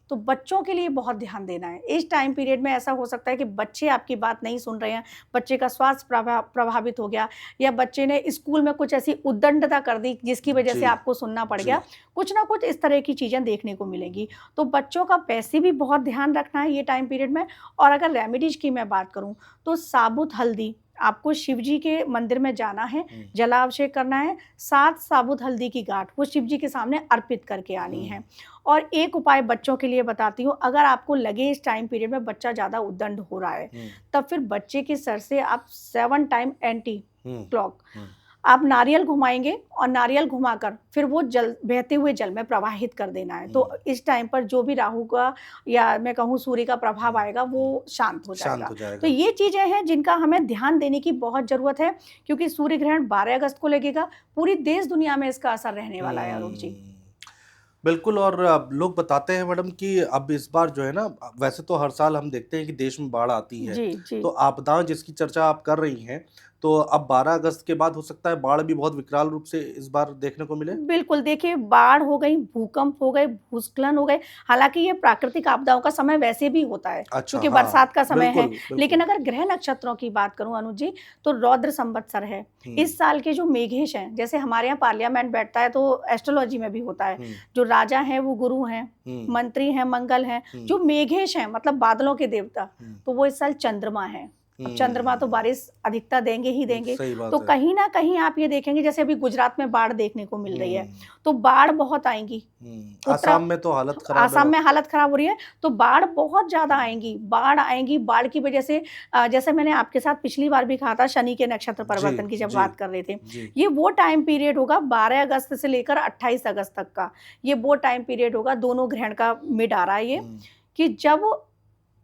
तो बच्चों के लिए बहुत ध्यान देना है। इस टाइम पीरियड में ऐसा हो सकता है कि बच्चे आपकी बात नहीं सुन रहे हैं, बच्चे का स्वास्थ्य प्रभावित हो गया, या बच्चे ने स्कूल में कुछ ऐसी उद्दंडता कर दी जिसकी वजह जी से आपको सुनना पड़ जी। गया। कुछ ना कुछ इस तरह की चीज़ें देखने को मिलेंगी। तो बच्चों का वैसे भी बहुत ध्यान रखना है ये टाइम पीरियड में। और अगर रेमेडीज की मैं बात करूँ तो साबुत हल्दी, आपको शिव जी के मंदिर में जाना है, जलाभिषेक करना है, 7 साबुत हल्दी की गांठ वो शिव जी के सामने अर्पित करके आनी है। और एक उपाय बच्चों के लिए बताती हूँ, अगर आपको लगे इस टाइम पीरियड में बच्चा ज़्यादा उद्दंड हो रहा है, तब फिर बच्चे के सर से आप 7 टाइम एंटी क्लॉक आप नारियल घुमाएंगे और नारियल घुमाकर फिर वो जल बहते हुए जल में प्रवाहित कर देना है। तो इस टाइम पर जो भी राहु का या मैं कहूँ सूर्य का प्रभाव आएगा वो शांत हो शांत जाएगा। हो जाएगा। तो ये चीज़ें हैं जिनका हमें ध्यान देने की बहुत ज़रूरत है, क्योंकि सूर्य ग्रहण 12 अगस्त को लगेगा। पूरी देश दुनिया में इसका असर रहने वाला है अरुण जी। बिल्कुल। और लोग बताते हैं मैडम कि अब इस बार जो है ना, वैसे तो हर साल हम देखते हैं कि देश में बाढ़ आती है, जी, जी। तो आपदाएं जिसकी चर्चा आप कर रही हैं, तो अब 12 अगस्त के बाद हो सकता है बाढ़ भी बहुत विकराल रूप से इस बार देखने को मिले। बिल्कुल, देखिए बाढ़ हो गई, भूकंप हो गए, भूस्खलन हो गए। हालाँकि ये प्राकृतिक आपदाओं का समय वैसे भी होता है, अच्छा, क्योंकि हाँ, बरसात का समय है। बिल्कुल लेकिन बिल्कुल। अगर ग्रह नक्षत्रों की बात करूँ अनुज जी, तो रौद्र संवत्सर है। इस साल के जो मेघेश हैं, जैसे हमारे यहाँ पार्लियामेंट बैठता है तो एस्ट्रोलॉजी में भी होता है। जो राजा हैं वो गुरु हैं, मंत्री हैं मंगल हैं। जो मेघेश हैं मतलब बादलों के देवता, तो वो इस साल चंद्रमा हैं। अब चंद्रमा तो बारिश अधिकता देंगे ही देंगे। सही बात तो है। कहीं ना कहीं आप ये देखेंगे, जैसे अभी गुजरात में बाढ़ देखने को मिल रही है, तो बाढ़ बहुत आएंगी। आसाम में तो हालत खराब है। आसाम में हालत खराब हो रही है, तो बाढ़ बहुत ज्यादा आएंगी। बाढ़ आएंगी, बाढ़ की वजह से जैसे मैंने आपके साथ पिछली बार भी कहा था शनि के नक्षत्र परिवर्तन की जब बात कर रहे थे, ये वो टाइम पीरियड होगा 12 अगस्त से लेकर 28 अगस्त तक का। ये वो टाइम पीरियड होगा, दोनों ग्रहण का मिड आ रहा है ये, कि जब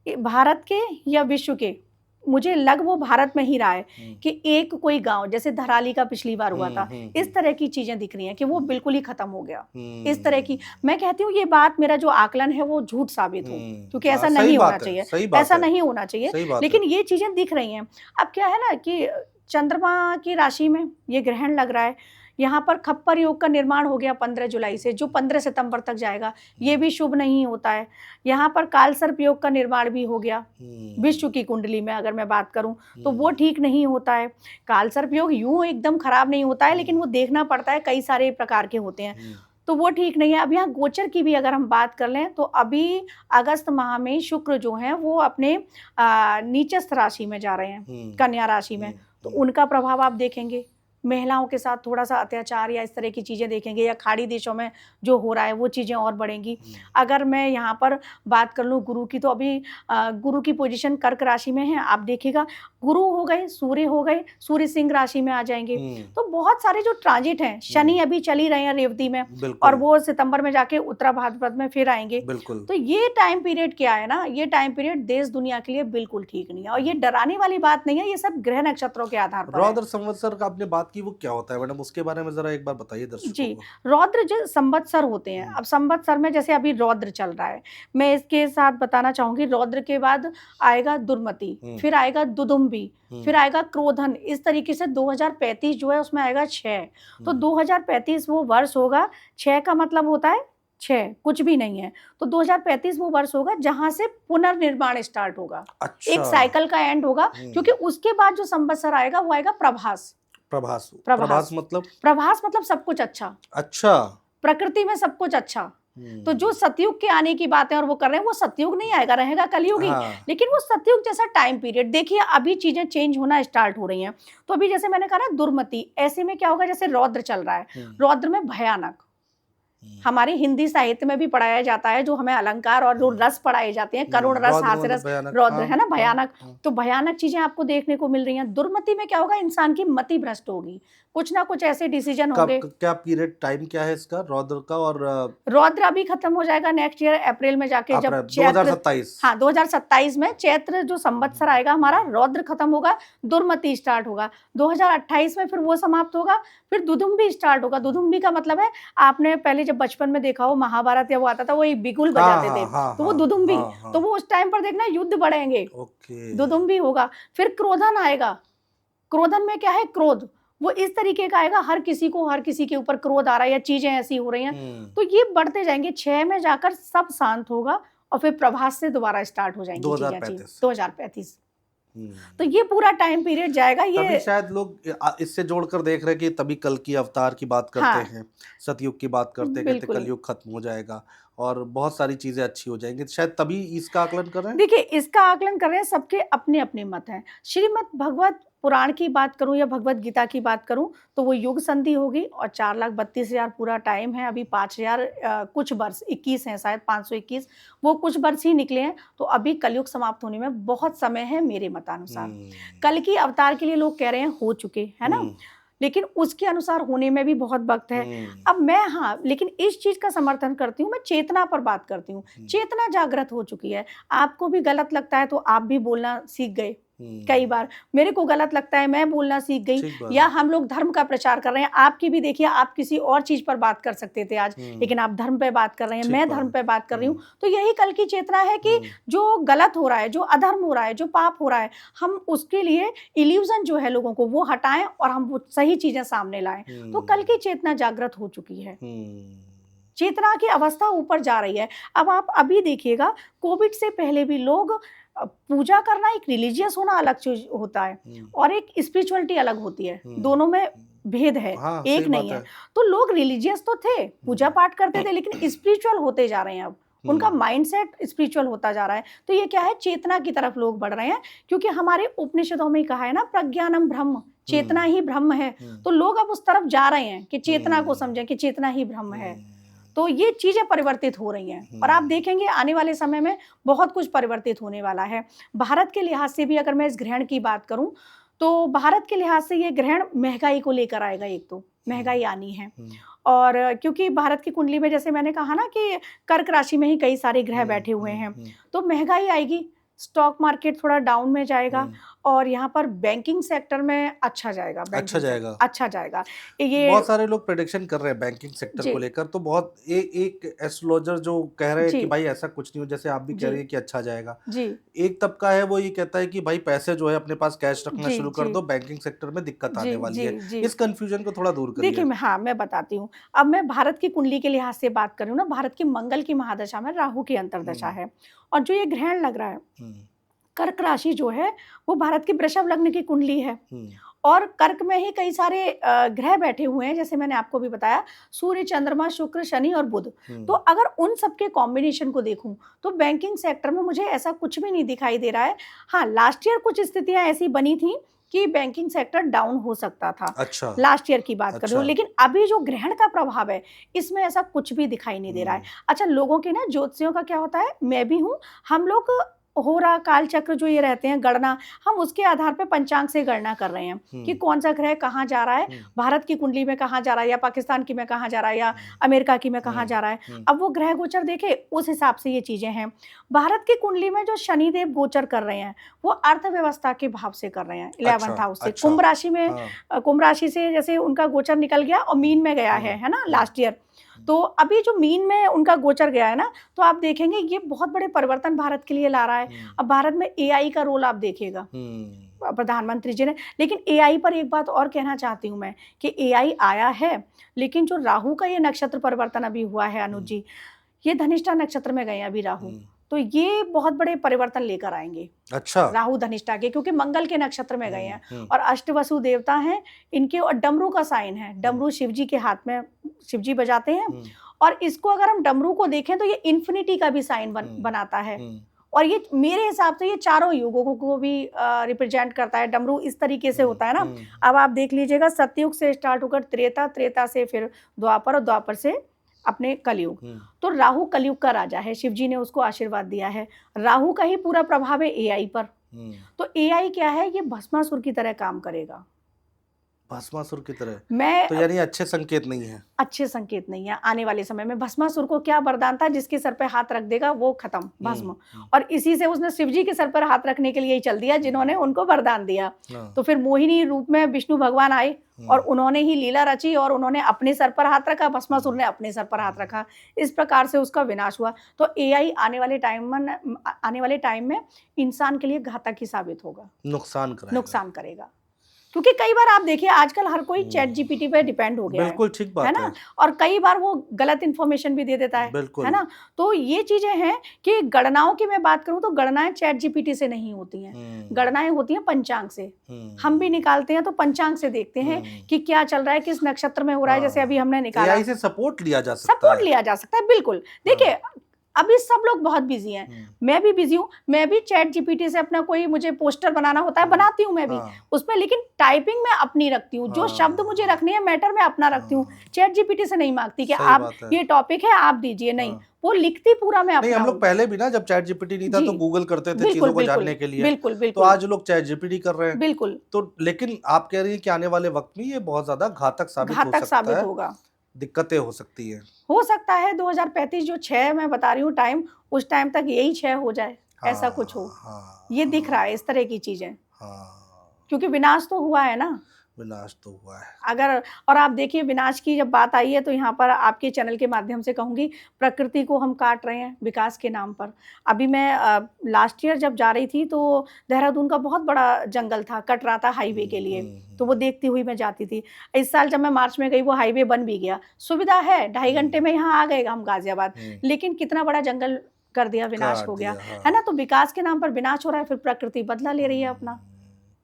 भारत के या विश्व के, मुझे लग वो भारत में ही रहा है कि एक कोई गांव जैसे धराली का पिछली बार हुआ था, इस तरह की चीजें दिख रही हैं कि वो बिल्कुल ही खत्म हो गया। इस तरह की मैं कहती हूँ ये बात, मेरा जो आकलन है वो झूठ साबित हो, क्योंकि ऐसा नहीं होना चाहिए, ऐसा नहीं होना चाहिए, लेकिन ये चीजें दिख रही हैं। अब क्या है ना कि चंद्रमा की राशि में ये ग्रहण लग रहा है, यहाँ पर खप्पर योग का निर्माण हो गया 15 जुलाई से, जो 15 सितंबर तक जाएगा, ये भी शुभ नहीं होता है। यहाँ पर काल सर्प योग का निर्माण भी हो गया विश्व की कुंडली में, अगर मैं बात करूं तो वो ठीक नहीं होता है। काल सर्प योग यूं एकदम खराब नहीं होता है, लेकिन वो देखना पड़ता है, कई सारे प्रकार के होते हैं, तो वो ठीक नहीं है। अब यहाँ गोचर की भी अगर हम बात कर लें तो अभी अगस्त माह में शुक्र जो है वो अपने नीचस्थ राशि में जा रहे हैं, कन्या राशि में, तो उनका प्रभाव आप देखेंगे। महिलाओं के साथ थोड़ा सा अत्याचार या इस तरह की चीज़ें देखेंगे, या खाड़ी देशों में जो हो रहा है वो चीज़ें और बढ़ेंगी। अगर मैं यहाँ पर बात कर लूँ गुरु की, तो अभी गुरु की पोजीशन कर्क राशि में है। आप देखिएगा गुरु हो गए, सूर्य सिंह राशि में आ जाएंगे। तो बहुत सारे जो ट्रांजिट हैं, शनि अभी चल ही रहे हैं रेवती में, और वो सितंबर में जाके उत्तरा भाद्रपद में फिर आएंगे। तो ये टाइम पीरियड क्या है ना, ये टाइम पीरियड देश दुनिया के लिए बिल्कुल ठीक नहीं है, और ये डराने वाली बात नहीं है, ये सब ग्रह नक्षत्रों के आधार पर है। रौद्र संवत्सर का आपने बात की, वो क्या होता है मैडम, उसके बारे में जरा एक बार बताइए दर्शकों जी, को। रौद्र जो संवत्सर होते हैं, अब संवत्सर में जैसे अभी रौद्र चल रहा है, मैं इसके साथ बताना चाहूंगी, रौद्र के बाद आएगा दुर्मति, फिर आएगा दुदुम्बी, फिर आएगा क्रोधन। इस तरीके से 2035 जो है उसमें आएगा 6। तो 2035 वो वर्ष होगा, 6 का मतलब होता है 6 कुछ भी नहीं है, तो 2035 वो वर्ष होगा जहां से पुनर्निर्माण स्टार्ट होगा। अच्छा। एक साइकिल का एंड होगा, क्योंकि उसके बाद जो संवत्सर आएगा वो आएगा प्रभास। प्रभास मतलब सब कुछ अच्छा, प्रकृति में सब कुछ अच्छा। तो जो सतयुग के आने की बात है और वो कर रहे हैं, वो सतयुग नहीं आएगा, रहेगा कलयुग ही। लेकिन वो सतयुग जैसा टाइम पीरियड देखिए, अभी चीजें चेंज होना स्टार्ट हो रही हैं। तो अभी जैसे मैंने कहा ना दुर्मति, ऐसे में क्या होगा, जैसे रौद्र चल रहा है, रौद्र में भयानक, हमारे हिंदी साहित्य में भी पढ़ाया जाता है, जो हमें अलंकार और जो रस पढ़ाए जाते हैं, करुण रस, हास्य रस, रौद्र है ना भयानक। तो भयानक चीजें आपको देखने को मिल रही हैं। दुर्मति में क्या होगा, इंसान की मति भ्रष्ट होगी, कुछ ना कुछ ऐसे डिसीजन होंगे। क्या पीरियड टाइम क्या है इसका रौद्र का? और रौद्र अभी खत्म हो जाएगा नेक्स्ट ईयर अप्रैल में जाके, जब 2027, हाँ 2027 में चैत्र जो संवत्सर आएगा हमारा, रौद्र खत्म होगा, दुर्मति स्टार्ट होगा। 2028 में फिर वो समाप्त होगा, फिर दुदुम्बी स्टार्ट होगा। दुदुम्बी का मतलब है, आपने पहले जब बचपन में देखा हो महाभारत या वो आता था, वो एक बिगुल बजाते थे, तो वो दुदुम्बी, तो वो उस टाइम पर देखना युद्ध बढ़ेंगे, दुदुम्बी होगा। फिर क्रोधन आएगा, क्रोधन में क्या है, क्रोध, वो इस तरीके का आएगा, हर किसी के ऊपर क्रोध आ रहा है या चीजें ऐसी हो रही हैं, तो ये बढ़ते जाएंगे। 6 में जाकर सब शांत होगा और फिर प्रभास से दोबारा स्टार्ट हो जाएंगी चीजें। 2035। 2035 तो ये पूरा टाइम पीरियड जाएगा। तभी ये शायद लोग इससे जोड़कर देख रहे हैं कि तभी कल की अवतार की बात करते हाँ हैं, सतयुग की बात करते कहते बिल्कुल। कलयुग खत्म हो जाएगा और बहुत सारी चीजें अच्छी हो जाएंगी, शायद तभी इसका आकलन कर रहे हैं। देखिए, इसका आकलन कर रहे हैं, सबके अपने अपने मत हैं। श्रीमद् भगवत पुराण की बात करूं या भगवत गीता की बात करूं तो वो युग संधि होगी और 4,32,000 पूरा टाइम है। अभी 5,000 कुछ वर्ष 21 हैं, शायद 521 वो कुछ वर्ष ही निकले हैं। तो अभी कलयुग समाप्त होने में बहुत समय है मेरे मतानुसार। कल की अवतार के लिए लोग कह रहे हैं हो चुके, है ना, लेकिन उसके अनुसार होने में भी बहुत वक्त है। अब मैं हाँ, लेकिन इस चीज का समर्थन करती हूँ, मैं चेतना पर बात करती हूँ। चेतना जागृत हो चुकी है। आपको भी गलत लगता है तो आप भी बोलना सीख गए। कई बार मेरे को गलत लगता है, मैं बोलना सीख गई। या हम लोग धर्म का प्रचार कर रहे हैं, आपकी भी देखिए, आप किसी और चीज पर बात कर सकते थे आज, लेकिन आप धर्म पे बात कर रहे हैं, मैं धर्म पे बात कर रही हूँ। तो यही कल की चेतना है कि जो गलत हो रहा है, जो अधर्म हो रहा है, जो पाप हो रहा है, हम उसके लिए इल्यूजन जो है लोगों को वो हटाएं और हम वो सही चीजें सामने लाएं। तो कल की चेतना जागृत हो चुकी है। चेतना की अवस्था ऊपर जा रही है। अब आप अभी देखिएगा, कोविड से पहले भी लोग पूजा करना, एक रिलीजियस होना अलग चीज होता है और एक स्पिरिचुअलिटी अलग होती है। दोनों में भेद है, हाँ, एक नहीं है। तो लोग रिलीजियस तो थे, पूजा पाठ करते थे, लेकिन स्पिरिचुअल होते जा रहे हैं। अब उनका माइंडसेट स्पिरिचुअल होता जा रहा है। तो ये क्या है, चेतना की तरफ लोग बढ़ रहे हैं, क्योंकि हमारे उपनिषदों में कहा है ना, प्रज्ञानम ब्रह्म, चेतना ही ब्रह्म है। तो लोग अब उस तरफ जा रहे हैं कि चेतना को समझें कि चेतना ही ब्रह्म है। तो ये चीजें परिवर्तित हो रही हैं और आप देखेंगे आने वाले समय में बहुत कुछ परिवर्तित होने वाला है। भारत के लिहाज से भी अगर मैं इस ग्रहण की बात करूं तो भारत के लिहाज से ये ग्रहण महंगाई को लेकर आएगा। एक तो महंगाई आनी है, और क्योंकि भारत की कुंडली में जैसे मैंने कहा ना कि कर्क राशि में ही कई सारे ग्रह बैठे हुए हैं, तो महंगाई आएगी, स्टॉक मार्केट थोड़ा डाउन में जाएगा और यहाँ पर बैंकिंग सेक्टर में अच्छा जाएगा। अच्छा जाएगा। ये बहुत सारे लोग प्रेडिक्शन कर रहे हैं बैंकिंग सेक्टर को लेकर। तो बहुत एक एस्ट्रोलॉजर जो कह रहे हैं कि भाई ऐसा कुछ नहीं हो, जैसे आप भी कह रही है कि अच्छा जाएगा। एक तबका है वो ये कहता है कि भाई पैसे जो है अपने पास कैश रखना शुरू कर दो, बैंकिंग सेक्टर में दिक्कत आने वाली है। इस कंफ्यूजन को थोड़ा दूर करिए। देखिए हाँ, मैं बताती हूँ। अब मैं भारत की कुंडली के लिहाज से बात करूँ ना, भारत की मंगल की महादशा में राहु की अंतर्दशा है और जो ये ग्रहण लग रहा है, कर्क राशि जो है वो भारत की वृषभ लग्न की कुंडली है और कर्क में ही कई सारे ग्रह बैठे हुए हैं, जैसे मैंने आपको भी बताया, सूर्य, चंद्रमा, शुक्र, शनि और बुध। तो अगर उन सबके कॉम्बिनेशन को देखूं तो बैंकिंग सेक्टर में मुझे ऐसा कुछ भी नहीं दिखाई दे रहा है। हाँ, लास्ट ईयर कुछ स्थितियां ऐसी बनी थी कि बैंकिंग सेक्टर डाउन हो सकता था। अच्छा। लास्ट ईयर की बात कर रही हूँ, लेकिन अभी जो ग्रहण का प्रभाव है इसमें ऐसा कुछ भी दिखाई नहीं दे रहा है। अच्छा, लोगों के ना ज्योतिषियों का क्या होता है, मैं भी हूँ, हम लोग होरा काल चक्र जो ये रहते हैं गणना, हम उसके आधार पे पंचांग से गणना कर रहे हैं कि कौन सा ग्रह कहाँ जा रहा है, भारत की कुंडली में कहाँ जा रहा है या पाकिस्तान की में कहाँ जा रहा है या अमेरिका की में कहाँ जा रहा है। अब वो ग्रह गोचर देखे, उस हिसाब से ये चीजें हैं। भारत की कुंडली में जो शनिदेव गोचर कर रहे हैं वो अर्थव्यवस्था के भाव से कर रहे हैं, 11th हाउस से। कुंभ राशि में, कुंभ राशि से जैसे उनका गोचर निकल गया और मीन में गया है ना, लास्ट ईयर। तो अभी जो मीन में उनका गोचर गया है ना, तो आप देखेंगे ये बहुत बड़े परिवर्तन भारत के लिए ला रहा है। अब भारत में एआई का रोल आप देखिएगा प्रधानमंत्री जी ने। लेकिन एआई पर एक बात और कहना चाहती हूँ मैं कि एआई आया है, लेकिन जो राहु का ये नक्षत्र परिवर्तन अभी हुआ है अनुज जी, ये धनिष्ठा नक्षत्र में गए हैं अभी राहु, तो ये बहुत बड़े परिवर्तन लेकर आएंगे। अच्छा। राहु धनिष्ठा के, क्योंकि मंगल के नक्षत्र में गए हैं और अष्टवसु देवता हैं इनके, और डमरू का साइन है। डमरू शिव जी के हाथ में, शिव जी बजाते हैं। और इसको अगर हम डमरू को देखें तो ये इन्फिनिटी का भी साइन बनाता है और ये मेरे हिसाब से ये चारों युगों को भी रिप्रेजेंट करता है। डमरू इस तरीके से होता है ना। अब आप देख लीजिएगा, सतयुग से स्टार्ट होकर त्रेता, त्रेता से फिर द्वापर और द्वापर से अपने कलयुग। तो राहु कलयुग का राजा है, शिव जी ने उसको आशीर्वाद दिया है। राहु का ही पूरा प्रभाव है एआई पर। तो एआई क्या है, ये भस्मासुर की तरह काम करेगा। भस्मासुर की तरह? मैं तो यानी अच्छे संकेत नहीं है। अच्छे संकेत नहीं है आने वाले समय में। भस्मासुर को क्या वरदान था, जिसके सर पे हाथ रख देगा वो खत्म, भस्म। और इसी से उसने शिव जी के सर पर हाथ रखने के लिए ही चल दिया, जिन्होंने उनको वरदान दिया। तो फिर मोहिनी रूप में विष्णु भगवान आए और उन्होंने ही लीला रची और उन्होंने अपने सर पर हाथ रखा, भस्मासुर ने अपने सर पर हाथ रखा। इस प्रकार से उसका विनाश हुआ। तो एआई आने वाले टाइम में इंसान के लिए घातक ही साबित होगा, नुकसान करेगा। क्योंकि कई बार आप देखिए आजकल हर कोई चैट जीपीटी पे डिपेंड हो गया बिल्कुल ठीक है बात है। ना? और कई बार वो गलत इन्फॉर्मेशन भी दे देता है बिल्कुल। ना? तो ये चीज़ें हैं कि गणनाओं की मैं बात करूँ तो गणनाएँ चैट जीपीटी से नहीं होती हैं। हुँ, गणनाएँ होती हैं पंचांग से। हम भी हुँ, निकालते हैं तो पंचांग से देखते हैं हुँ। कि क्या चल रहा है, किस नक्षत्र में हो रहा है, जैसे अभी हाँ, हमने निकाला। एआई से सपोर्ट लिया जा सकता सपोर्ट है। लिया जा सकता है, बिल्कुल। हाँ, देखिए, अभी सब लोग बहुत बिज़ी हैं, हुँ, मैं भी बिज़ी हूँ, मैं भी चैट जीपीटी से अपना कोई मुझे पोस्टर बनाना होता है, हुँ, बनाती हूँ मैं भी। हाँ, उसमें लेकिन टाइपिंग मैं अपनी रखती हूँ, जो शब्द हाँ, मुझे रखने हैं, मैटर मैं अपना रखती हूँ। हाँ, चैट जीपीटी से नहीं माँगती कि सही आप बात है। ये टॉपिक है, आप दीजिए, नहीं। हाँ, वो लिखती पूरा मैं नहीं अपना हम लोग हूँ। पहले भी ना जब चैट जीपीटी नहीं था जी, तो गूगल करते थे बिल्कुल, चीज़ों को बिल्कुल। जानने के लिए, बिल्कुल, तो बिल्कुल, आज लोग चैट जीपीटी कर रहे हैं। बिल्कुल, तो लेकिन आप कह रही हैं कि आने वाले वक़्त में ये बहुत ज़्यादा घातक साबित हो घातक सकता साबित है, होगा। दिक्कतें हो सकती हैं। हो सकता है 2035 जो 6 मैं बता रही हूँ टाइम, उस टाइम तक यही 6 हो जाए, ऐसा कुछ हाँ, हो। हाँ, ये दिख रहा है हाँ, इस तरह की चीज़ें, हाँ, क्योंकि विनाश तो हुआ है ना। विनाश तो हुआ है। अगर और आप देखिए विनाश की जब बात आई है तो यहाँ पर आपके चैनल के माध्यम से कहूँगी, प्रकृति को हम काट रहे हैं विकास के नाम पर। अभी मैं लास्ट ईयर जब जा रही थी तो देहरादून का बहुत बड़ा जंगल था, कट रहा था हाईवे हुँ, के लिए, हुँ, तो वो हुँ, देखती हुई मैं जाती थी। इस साल जब मैं मार्च में गई वो हाईवे बन भी गया। सुविधा है, ढाई घंटे हुँ, में यहाँ आ गए हम गाज़ियाबाद, हुँ, लेकिन कितना बड़ा जंगल कर दिया, विनाश काट हो गया, दिया, है ना? हाँ। तो विकास के नाम पर विनाश हो रहा है, फिर प्रकृति बदला ले रही है अपना, हुँ।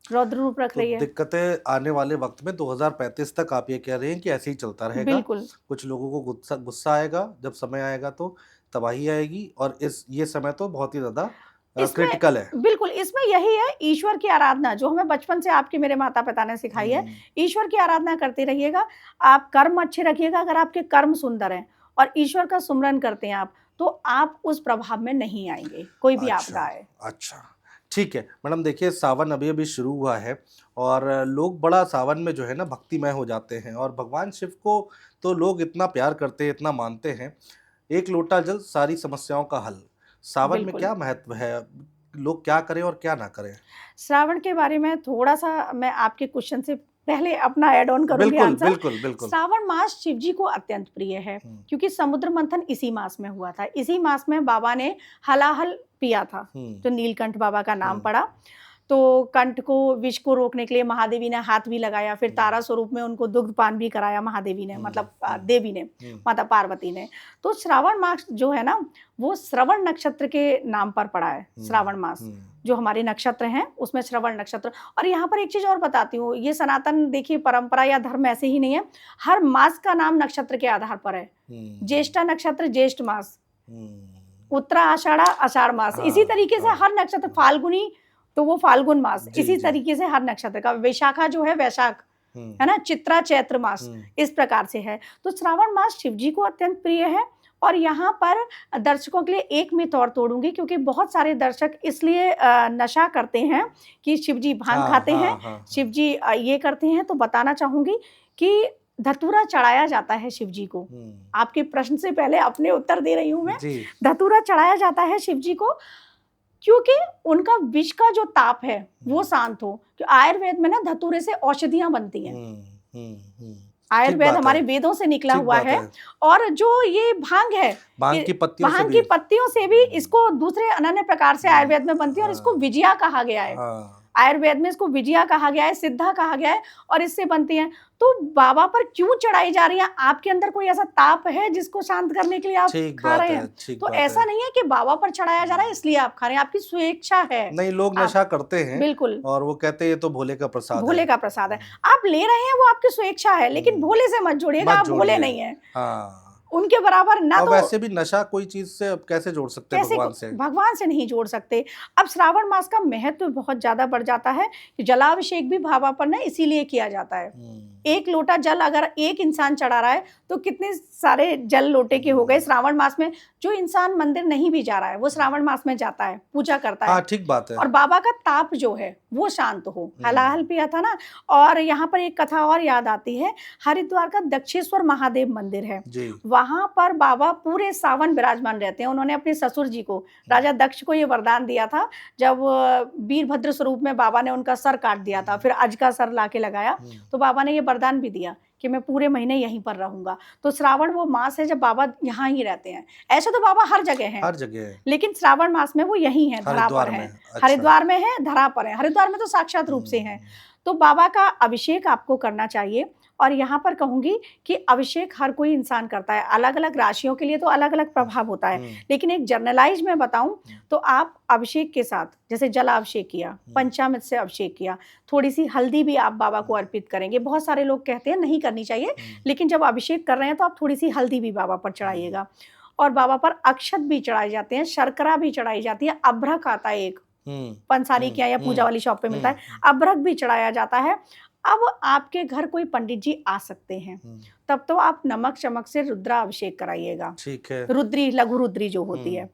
रौद्र रूप रख तो रही है। दिक्कतें आने वाले वक़्त में 2035 तक आप ये कह रहे हैं कि ऐसे ही चलता रहेगा। बिल्कुल। कुछ लोगों को गुस्सा गुस्सा आएगा, जब समय आएगा तो तबाही आएगी और इस ये समय तो बहुत ही ज़्यादा इसमें क्रिटिकल है। बिल्कुल, इसमें यही है ईश्वर की आराधना जो हमें बचपन से आपके मेरे माता-पिता ने सिखाई है। हुँ, ईश्वर की आराधना करते रहिएगा, आप कर्म अच्छे रखिएगा, अगर आपके कर्म सुंदर हैं और ईश्वर का सुमिरन करते हैं आप, तो आप उस प्रभाव में नहीं आएँगे, कोई भी अच्छा, आपदा आए। अच्छा। ठीक है। मैडम देखिए सावन अभी-अभी शुरू हुआ है और लोग बड़ा सावन में जो है ना भक्तिमय हो जाते हैं और भगवान शिव को तो लोग इतना प्यार करते हैं, इतना मानते हैं। एक लोटा जल सारी समस्याओं का हल। सावन में बिल्कुल। क्या महत्व है? लोग क्या करें और क्या ना करें? श्रावण के बारे में थोड़ा-सा मैं आपके क्वेश्चन से पहले अपना ऐड ऑन करूँगी बिल्कुल, आंसर। बिल्कुल, बिल्कुल। श्रावण मास शिव जी को अत्यंत प्रिय है, हुँ, क्योंकि समुद्र मंथन इसी मास में हुआ था। इसी मास में बाबा ने हलाहल पिया था, हुँ, जो नीलकंठ बाबा का नाम हुँ, पड़ा। तो कंठ को विष को रोकने के लिए महादेवी ने हाथ भी लगाया, फिर हुँ, तारा स्वरूप में उनको दुग्धपान भी कराया महादेवी ने, हुँ, मतलब हुँ, देवी ने, हुँ, माता पार्वती ने। तो श्रावण मास जो है ना, वो श्रवण नक्षत्र के नाम पर पड़ा है, हुँ, श्रावण मास। हुँ, जो हमारे नक्षत्र हैं, उसमें श्रवण नक्षत्र। और यहाँ पर एक चीज़ और बताती हूँ, ये सनातन देखिए परंपरा या धर्म ऐसे ही नहीं है, हर मास का नाम नक्षत्र के आधार पर है। हुँ, ज्येष्ठा नक्षत्र ज्येष्ठ मास, हुँ। उत्तरा आषाढ़ा आषाढ़ मास, इसी हाँ, तरीके से हाँ, हर नक्षत्र, हाँ। फाल्गुनी तो वो फाल्गुन मास, जी, इसी जी। तरीके से हर नक्षत्र का। वैशाखा जो है वैशाख, हुँ, है ना? चित्रा चैत्र मास, हुँ, इस प्रकार से है। तो श्रावण मास शिव जी को अत्यंत प्रिय है और यहाँ पर दर्शकों के लिए एक मिथ और तोड़ूँगी, क्योंकि बहुत सारे दर्शक इसलिए नशा करते हैं कि शिव जी भांग हाँ, खाते हैं, हाँ, हाँ, शिव हाँ। जी ये करते हैं, तो बताना चाहूँगी कि धतूरा चढ़ाया जाता है शिव जी को। हुँ, आपके प्रश्न से पहले अपने उत्तर दे रही हूँ मैं। जी। धतूरा चढ़ाया जाता है शिव जी को, क्योंकि उनका विष का जो ताप है वो हुँ, शांत हो। कि आयुर्वेद में ना धतूरे से औषधियाँ बनती हैं। हुँ, हुँ, हुँ। ठीक आयुर्वेद बात है, हमारे वेदों से निकला ठीक हुआ बात है। है। और जो ये भांग है, भांग ये की पत्तियों से भांग भी की पत्तियों से भी हुँ, इसको दूसरे अनन्य प्रकार से हुँ, आयुर्वेद में बनती है और इसको हाँ, विजया कहा गया है। हाँ। आयुर्वेद में इसको विजया कहा गया है, सिद्धा कहा गया है और इससे बनती हैं। तो बाबा पर क्यों चढ़ाई जा रही है? आपके अंदर कोई ऐसा ताप है जिसको शांत करने के लिए आप ठीक खा बात रहे है, हैं? ठीक तो बात है। ऐसा नहीं है कि बाबा पर चढ़ाया जा रहा है हुँ। इसलिए आप खा रहे हैं, आपकी स्वेच्छा है। नहीं लोग आप नशा करते हैं बिल्कुल, और वो कहते हैं ये तो भोले का प्रसाद है। भोले का प्रसाद है। हुँ, आप ले रहे हैं वो आपकी स्वेच्छा है, लेकिन हुँ। भोले से मत जोड़िएगा, मत आप भोले जोड़िए। नहीं हैं। हाँ, उनके बराबर ना और तो वैसे भी नशा कोई चीज़ से अब कैसे जोड़ सकते हैं कैसे भगवान से? भगवान से नहीं जोड़ सकते। अब श्रावण मास का महत्व बहुत ज़्यादा बढ़ जाता है कि जलाभिषेक भी बाबा पर ना इसीलिए किया जाता है। हुँ, एक लोटा जल अगर एक इंसान चढ़ा रहा है, तो कितने सारे जल लोटे के हो गए। हुँ। श्रावण मास में जो इंसान मंदिर नहीं भी जा रहा है, वो श्रावण मास में जाता है, पूजा करता हाँ, है। ठीक बात है। और बाबा का ताप जो है, वो शांत हो। हलाहल हुँ, पिया था ना। और यहाँ पर एक कथा और याद आती है, हरिद्वार का दक्षेश्वर महादेव मंदिर है। जी। वहाँ पर बाबा पूरे सावन विराजमान रहते हैं। उन्होंने अपने ससुर जी को, हुँ, राजा दक्ष को ये वरदान दिया था, जब वीरभद्र स्वरूप में बाबा ने उनका सर काट दिया था, हुँ, फिर अज का सर लाके लगाया, हुँ, तो बाबा ने ये वरदान भी दिया कि मैं पूरे महीने यहीं पर रहूँगा। तो श्रावण वो मास है जब बाबा यहाँ ही रहते हैं। ऐसे तो बाबा हर जगह हैं, हर जगह है। लेकिन श्रावण मास में वो यहीं हैं, धरा पर हरिद्वार में, हैं। अच्छा। हरिद्वार में हैं, धरा पर हैं। हरिद्वार में तो साक्षात रूप से हैं। हुँ, तो बाबा का अभिषेक आपको करना चाहिए। और यहाँ पर कहूँगी कि अभिषेक हर कोई इंसान करता है, अलग-अलग राशियों के लिए तो अलग-अलग प्रभाव होता है। लेकिन एक जनरलाइज़ मैं बताऊँ तो आप अभिषेक के साथ जैसे जलाभिषेक किया, पंचामृत से अभिषेक किया, थोड़ी-सी हल्दी भी आप बाबा को अर्पित करेंगे। बहुत सारे लोग कहते हैं नहीं करनी चाहिए, लेकिन जब अभिषेक कर रहे हैं तो आप थोड़ी-सी हल्दी भी बाबा पर चढ़ाइएगा। और बाबा पर अक्षत भी चढ़ाए जाते हैं, शर्करा भी चढ़ाई जाती है, अभ्रक आता है एक, पंसारी के यहाँ या पूजा वाली शॉप पे मिलता है, अभ्रक भी चढ़ाया जाता है। अब आपके घर कोई पंडित जी आ सकते हैं, तब तो आप नमक चमक से रुद्राभिषेक कराइएगा। ठीक है। रुद्री, लघु रुद्री जो होती है,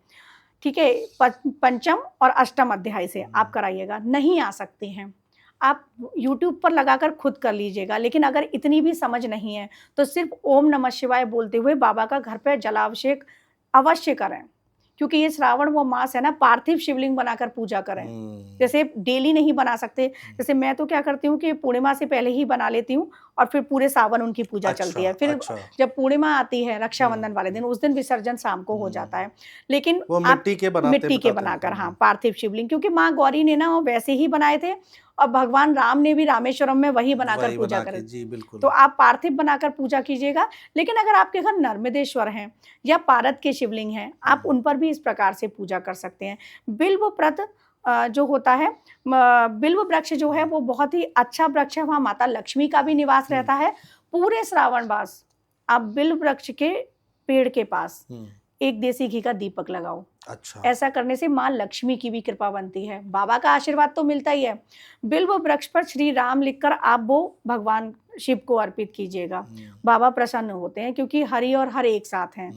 ठीक है, पंचम और अष्टम अध्याय से आप कराइएगा। नहीं आ सकते हैं, आप यूट्यूब पर लगाकर खुद कर लीजिएगा। लेकिन अगर इतनी भी समझ नहीं है तो सिर्फ ओम नमः शिवाय बोलते हुए बाबा का घर पे जलाभिषेक अवश्य करें, क्योंकि ये श्रावण वो मास है ना, पार्थिव शिवलिंग बनाकर पूजा करें। जैसे डेली नहीं बना सकते, जैसे मैं तो क्या करती हूँ कि पूर्णिमा से पहले ही बना लेती हूँ और फिर पूरे सावन उनकी पूजा चलती है। फिर जब पूर्णिमा आती है रक्षाबंधन वाले दिन, उस दिन विसर्जन शाम को हो जाता है। लेकिन वो आप मिट्टी के बनाकर, हाँ, पार्थिव शिवलिंग, क्योंकि माँ गौरी ने ना वो वैसे ही बनाए थे और भगवान राम ने भी रामेश्वरम में वही बनाकर पूजा करी। जी बिल्कुल। तो आप पार्थिव बनाकर पूजा कीजिएगा। लेकिन अगर आपके घर नर्मदेश्वर हैं या पारद के शिवलिंग हैं, आप उन पर भी इस प्रकार से पूजा कर सकते हैं। बिल्व प्रत जो होता है, बिल्व वृक्ष जो है वो बहुत ही अच्छा वृक्ष है, वहाँ माता लक्ष्मी का भी निवास रहता है। पूरे श्रावण मास आप बिल्व वृक्ष के पेड़ के पास एक देसी घी का दीपक लगाओ। अच्छा। ऐसा करने से माँ लक्ष्मी की भी कृपा बनती है, बाबा का आशीर्वाद तो मिलता ही है। बिल्व वृक्ष पर श्री राम लिखकर आप वो भगवान शिव को अर्पित कीजिएगा, बाबा प्रसन्न होते हैं, क्योंकि हरि और हर एक साथ हैं।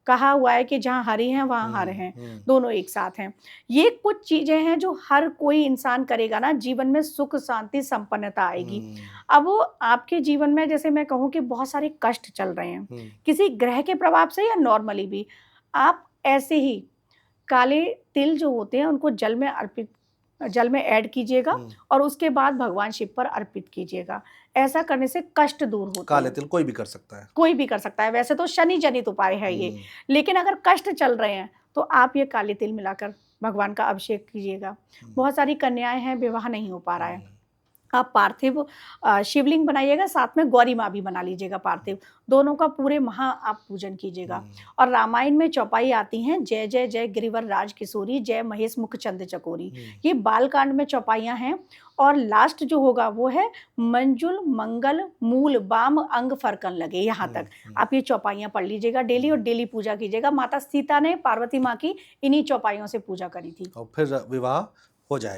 कहा हुआ है कि जहाँ हरि हैं वहाँ हर हैं, दोनों एक साथ हैं। ये कुछ चीजें हैं जो हर कोई इंसान करेगा ना, जीवन में सुख शांति संपन्नता आएगी। अब वो आपके जीवन में, जैसे मैं कहूँ कि बहुत सारे कष्ट चल रहे हैं, किसी ग्रह के प्रभाव से या नॉर्मली भी, आप ऐसे ही काले तिल जो होते हैं उनको जल में ऐड कीजिएगा और उसके बाद भगवान शिव पर अर्पित कीजिएगा। ऐसा करने से कष्ट दूर होते हैं। काले तिल कोई भी कर सकता है, कोई भी कर सकता है। वैसे तो शनि जनित उपाय है ये, लेकिन अगर कष्ट चल रहे हैं तो आप ये काले तिल मिलाकर भगवान का अभिषेक कीजिएगा। बहुत सारी कन्याएं हैं, विवाह नहीं हो पा रहा है, आप पार्थिव शिवलिंग बनाइएगा, साथ में गौरी माँ भी बना लीजिएगा पार्थिव, दोनों का पूरे महा आप पूजन कीजिएगा। और रामायण में चौपाई आती हैं, जय जय जय गिरिवर राज किशोरी, जय महेश मुख चंद चकोरी, ये बालकांड में चौपाइयाँ हैं। और लास्ट जो होगा वो है मंजुल मंगल मूल बाम अंग फरकन लगे, यहाँ तक आप ये चौपाइयाँ पढ़ लीजिएगा डेली और डेली पूजा कीजिएगा। माता सीता ने पार्वती माँ की इन्हीं चौपाइयों से पूजा करी थी। और फिर विवाह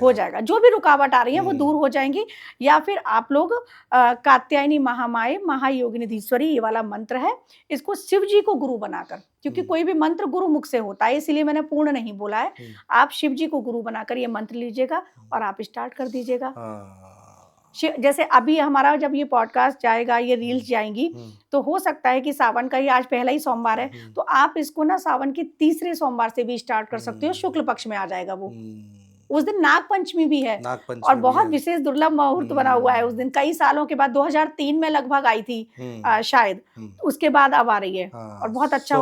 हो जाएगा। जो भी रुकावट आ रही है वो दूर हो जाएंगी। या फिर आप लोग कात्यायनी महामाये महायोगिनीधीश्वरी, ये वाला मंत्र है, इसको शिव जी को गुरु बनाकर, क्योंकि कोई भी मंत्र गुरु मुख से होता है, इसीलिए मैंने पूर्ण नहीं बोला है, आप शिव जी को गुरु बनाकर ये मंत्र लीजिएगा और आप स्टार्ट कर दीजिएगा। जैसे अभी हमारा जब ये पॉडकास्ट जाएगा, ये रील्स जाएंगी, तो हो सकता है कि सावन का ही आज पहला ही सोमवार है, तो आप इसको ना सावन के तीसरे सोमवार से भी स्टार्ट कर सकते हो। शुक्ल पक्ष में आ जाएगा वो, उस दिन नाग पंचमी भी है और बहुत विशेष दुर्लभ मुहूर्त बना हुआ है उस दिन। कई सालों के बाद 2003 में लगभग आई थी शायद, उसके बाद अब आ रही है और बहुत अच्छा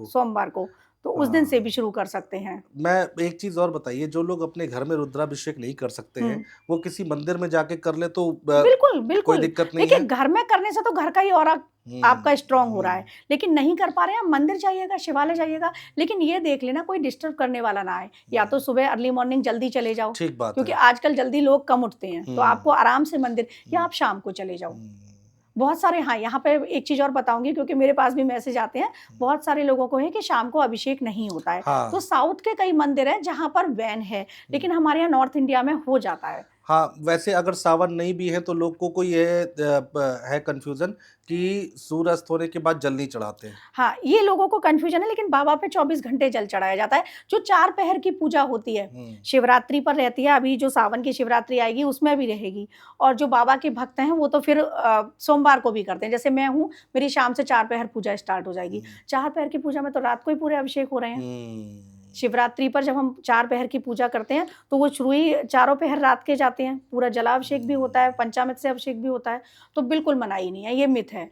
सोमवार को, तो उस दिन से भी शुरू कर सकते हैं। मैं एक चीज और बताइए, जो लोग अपने घर में रुद्राभिषेक नहीं कर सकते हैं, वो किसी मंदिर में जाके कर ले तो बिल्कुल कोई दिक्कत नहीं है। देखिए, घर में करने से तो घर का ही और आपका स्ट्रांग हो रहा है, लेकिन नहीं कर पा रहे हैं, मंदिर जाइएगा, शिवालय जाइएगा, लेकिन ये देख लेना कोई डिस्टर्ब करने वाला ना आए। या तो सुबह अर्ली मॉर्निंग जल्दी चले जाओ, ठीक बात क्योंकि आजकल जल्दी लोग कम उठते हैं, तो आपको आराम से मंदिर, या आप शाम को चले जाओ। बहुत सारे, हाँ, यहाँ पे एक चीज और बताऊंगी, क्योंकि मेरे पास भी मैसेज आते हैं, बहुत सारे लोगों को है कि शाम को अभिषेक नहीं होता है। तो साउथ के कई मंदिर हैं जहाँ पर वैन है, लेकिन हमारे यहाँ नॉर्थ इंडिया में हो जाता है। हाँ, वैसे अगर सावन नहीं भी है तो लोगों को ये है कंफ्यूजन कि सूर्यास्त होने के बाद जल नहीं चढ़ाते हैं। हाँ, ये लोगों को कंफ्यूजन है, लेकिन बाबा पे 24 घंटे जल चढ़ाया जाता है। जो 4 पहर की पूजा होती है, शिवरात्रि पर रहती है, अभी जो सावन की शिवरात्रि आएगी उसमें भी रहेगी। और जो बाबा के भक्त हैं वो तो फिर सोमवार को भी करते हैं। जैसे मैं हूँ, मेरी शाम से 4 पहर पूजा स्टार्ट हो जाएगी। 4 पहर की पूजा में तो रात को ही पूरे अभिषेक हो रहे हैं। शिवरात्रि पर जब हम 4 पहर की पूजा करते हैं तो वो शुरू ही 4 पहर रात के जाते हैं, पूरा जलाभिषेक भी होता है, पंचामृत से अभिषेक भी होता है, तो बिल्कुल मनाही नहीं है, ये मिथ है।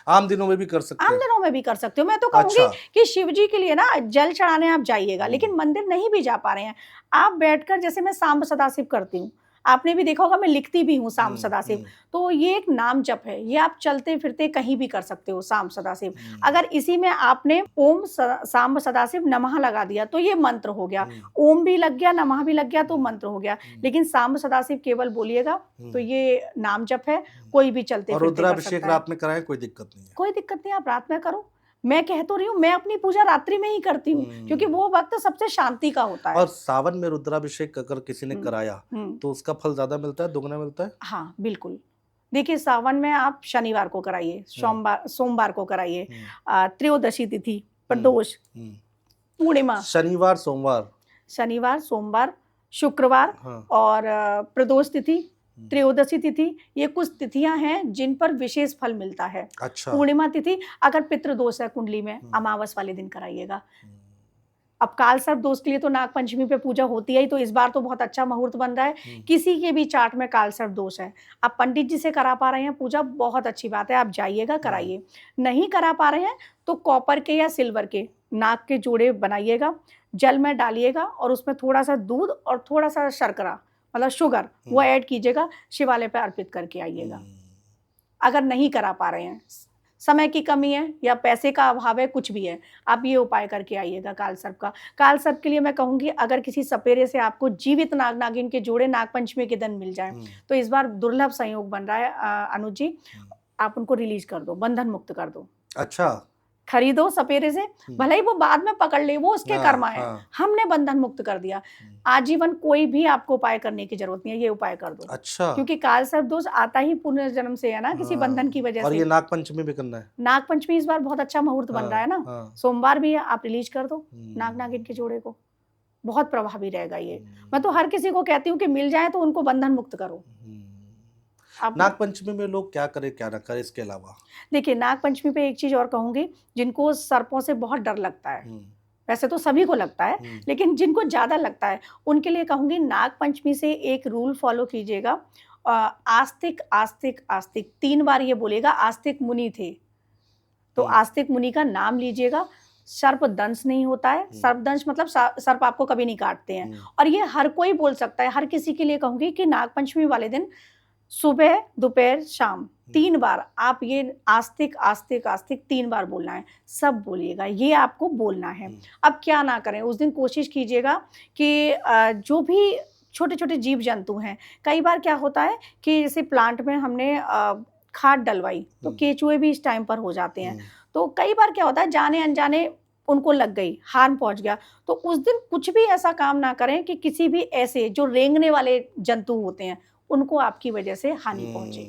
आम दिनों में भी कर सकते हैं। आम दिनों में भी कर सकते हो। मैं तो कहूंगी कि शिव जी के लिए ना जल चढ़ाने आप जाइएगा, लेकिन मंदिर नहीं भी जा पा रहे हैं, आप बैठकर, जैसे मैं सांब सदाशिव करती हूँ, आपने भी देखा होगा मैं लिखती भी हूँ साम हम्म, सदाशिव। तो ये एक नाम जप है, ये आप चलते फिरते कहीं भी कर सकते हो साम सदाशिव। अगर इसी में आपने ओम सांब सदाशिव नमः लगा दिया तो ये मंत्र हो गया, ओम भी लग गया नमः भी लग गया तो मंत्र हो गया। लेकिन सांब सदाशिव केवल बोलिएगा तो ये नाम जप है, कोई भी चलते और फिरते कर रुद्राभिषेक सकता है। रात में कराएं, कोई दिक्कत नहीं है। कोई दिक्कत नहीं, आप रात में करो। मैं कह तो रही हूँ, मैं अपनी पूजा रात्रि में ही करती हूँ क्योंकि वो वक्त सबसे शांति का होता है। और सावन में रुद्राभिषेक अगर किसी ने हम्म, कराया हम्म, तो उसका फल ज्यादा मिलता है, दुगना मिलता है? हाँ बिल्कुल। देखिए सावन में आप शनिवार को कराइए, सोमवार को कराइए, त्रयोदशी तिथि, प्रदोष, पूर्णिमा, शनिवार सोमवार, शनिवार सोमवार शुक्रवार हाँ, और प्रदोष तिथि, त्रयोदशी तिथि, ये कुछ तिथियां हैं जिन पर विशेष फल मिलता है। अच्छा, पूर्णिमा तिथि, अगर पितृदोष है कुंडली में, अमावस वाले दिन कराइएगा। अब काल सर्प दोष के लिए तो नाग पंचमी पे पूजा होती है ही, तो इस बार तो बहुत अच्छा मुहूर्त बन रहा है। किसी के भी चार्ट में काल सर्प दोष है, आप पंडित जी से करा पा रहे हैं पूजा, बहुत अच्छी बात है, आप जाइएगा कराइए। नहीं करा पा रहे हैं तो कॉपर के या सिल्वर के नाग के जोड़े बनाइएगा, जल में डालिएगा और उसमें थोड़ा सा दूध और थोड़ा सा शर्करा मतलब शुगर वो ऐड कीजिएगा, शिवालय पे अर्पित करके आइएगा। अगर नहीं करा पा रहे हैं, समय की कमी है या पैसे का अभाव है, कुछ भी है, आप ये उपाय करके आइएगा काल सर्प का। काल सर्प के लिए मैं कहूँगी अगर किसी सपेरे से आपको जीवित नाग नागिन के जोड़े नाग पंचमी के दिन मिल जाए तो इस बार दुर्लभ संयोग बन रहा है अनुज जी, आप उनको रिलीज कर दो, बंधन मुक्त कर दो। अच्छा, खरीदो सपेरे से, भले ही वो बाद में पकड़ ले, वो उसके कर्म है, हमने बंधन मुक्त कर दिया। आजीवन कोई भी आपको उपाय करने की जरूरत नहीं है, ये उपाय कर दो। अच्छा, क्योंकि काल सर्प दोष आता ही पुनर्जन्म से है ना, किसी बंधन की वजह और से। ये नाग पंचमी भी करना है? नाग पंचमी इस बार बहुत अच्छा मुहूर्त बन रहा है ना, सोमवार भी है, आप रिलीज कर दो नाग नागिन के जोड़े को, बहुत प्रभावी रहेगा ये। मैं तो हर किसी को कहती हूँ कि मिल जाए तो उनको बंधन मुक्त करो। नाग पंचमी में लोग क्या करें क्या ना करें इसके अलावा? देखिए नाग पंचमी पे एक चीज और कहूंगी, जिनको सर्पों से बहुत डर लगता है, वैसे तो सभी को लगता है, लेकिन जिनको ज्यादा लगता है उनके लिए कहूंगी नाग पंचमी से एक रूल फॉलो कीजिएगा, आस्तिक आस्तिक आस्तिक 3 बार ये बोलेगा। आस्तिक मुनि थे तो आस्तिक मुनि का नाम लीजिएगा। सर्प दंश नहीं होता है, सर्प दंश मतलब सर्प आपको कभी नहीं काटते हैं, और ये हर कोई बोल सकता है। हर किसी के लिए कहूंगी कि नाग पंचमी वाले दिन सुबह दोपहर शाम 3 बार आप ये आस्तिक आस्तिक आस्तिक 3 बार बोलना है, सब बोलिएगा, ये आपको बोलना है। अब क्या ना करें, उस दिन कोशिश कीजिएगा कि जो भी छोटे छोटे जीव जंतु हैं, कई बार क्या होता है कि जैसे प्लांट में हमने खाद डलवाई तो केचुए भी इस टाइम पर हो जाते हैं, तो कई बार क्या होता है जाने अनजाने उनको लग गई, हार्म पहुंच गया, तो उस दिन कुछ भी ऐसा काम ना करें कि किसी भी ऐसे जो रेंगने वाले जंतु होते हैं उनको आपकी वजह से हानि पहुंचे,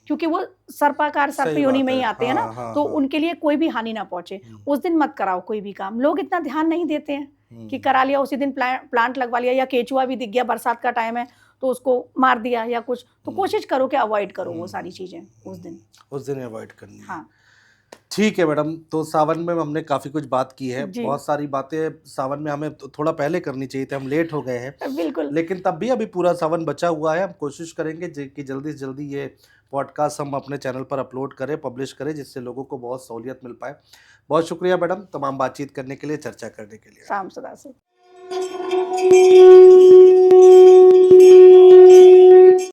क्योंकि वो सर्पाकार सर्प योनि में ही आते हैं ना, तो उनके लिए कोई भी हानि ना पहुंचे। उस दिन मत कराओ कोई भी काम, लोग इतना ध्यान नहीं देते हैं कि करा लिया उसी दिन, प्लांट लगवा लिया, या केचुआ भी दिख गया, बरसात का टाइम है तो उसको मार दिया या कुछ, तो कोशिश करो कि अवॉइड करो वो सारी चीजें उस दिन अवॉइड करनी है। हाँ ठीक है मैडम, तो सावन में हमने काफ़ी कुछ बात की है, बहुत सारी बातें सावन में हमें थोड़ा पहले करनी चाहिए थी, हम लेट हो गए हैं बिल्कुल, लेकिन तब भी अभी पूरा सावन बचा हुआ है। हम कोशिश करेंगे कि जल्दी से जल्दी ये पॉडकास्ट हम अपने चैनल पर अपलोड करें, पब्लिश करें, जिससे लोगों को बहुत सहूलियत मिल पाए। बहुत शुक्रिया मैडम तमाम बातचीत करने के लिए, चर्चा करने के लिए। शाम सदा से।